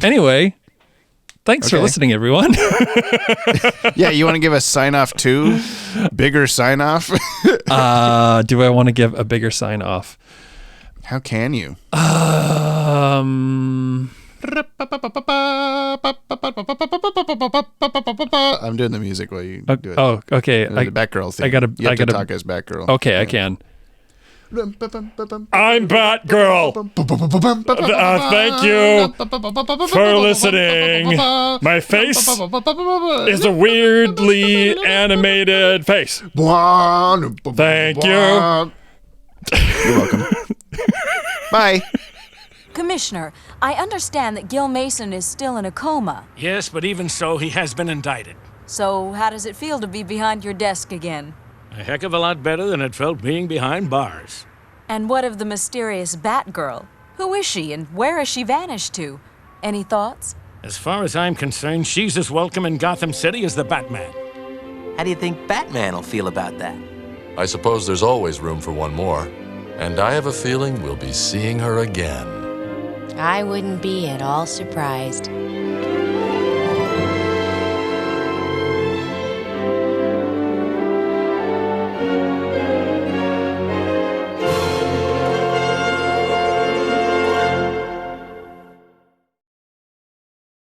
Anyway, thanks for listening, everyone. Yeah, you want to give a sign off too? Bigger sign off? Do I want to give a bigger sign off? How can you? I'm doing the music while you do it. Oh, okay. The Batgirl thing. You have to talk as Batgirl. Okay, yeah. I can. I'm Batgirl. Thank you for listening. My face is a weirdly animated face. Thank you. You're welcome. Bye. Commissioner, I understand that Gil Mason is still in a coma. Yes, but even so, he has been indicted. So how does it feel to be behind your desk again? A heck of a lot better than it felt being behind bars. And what of the mysterious Batgirl? Who is she and where has she vanished to? Any thoughts? As far as I'm concerned, she's as welcome in Gotham City as the Batman. How do you think Batman will feel about that? I suppose there's always room for one more. And I have a feeling we'll be seeing her again. I wouldn't be at all surprised.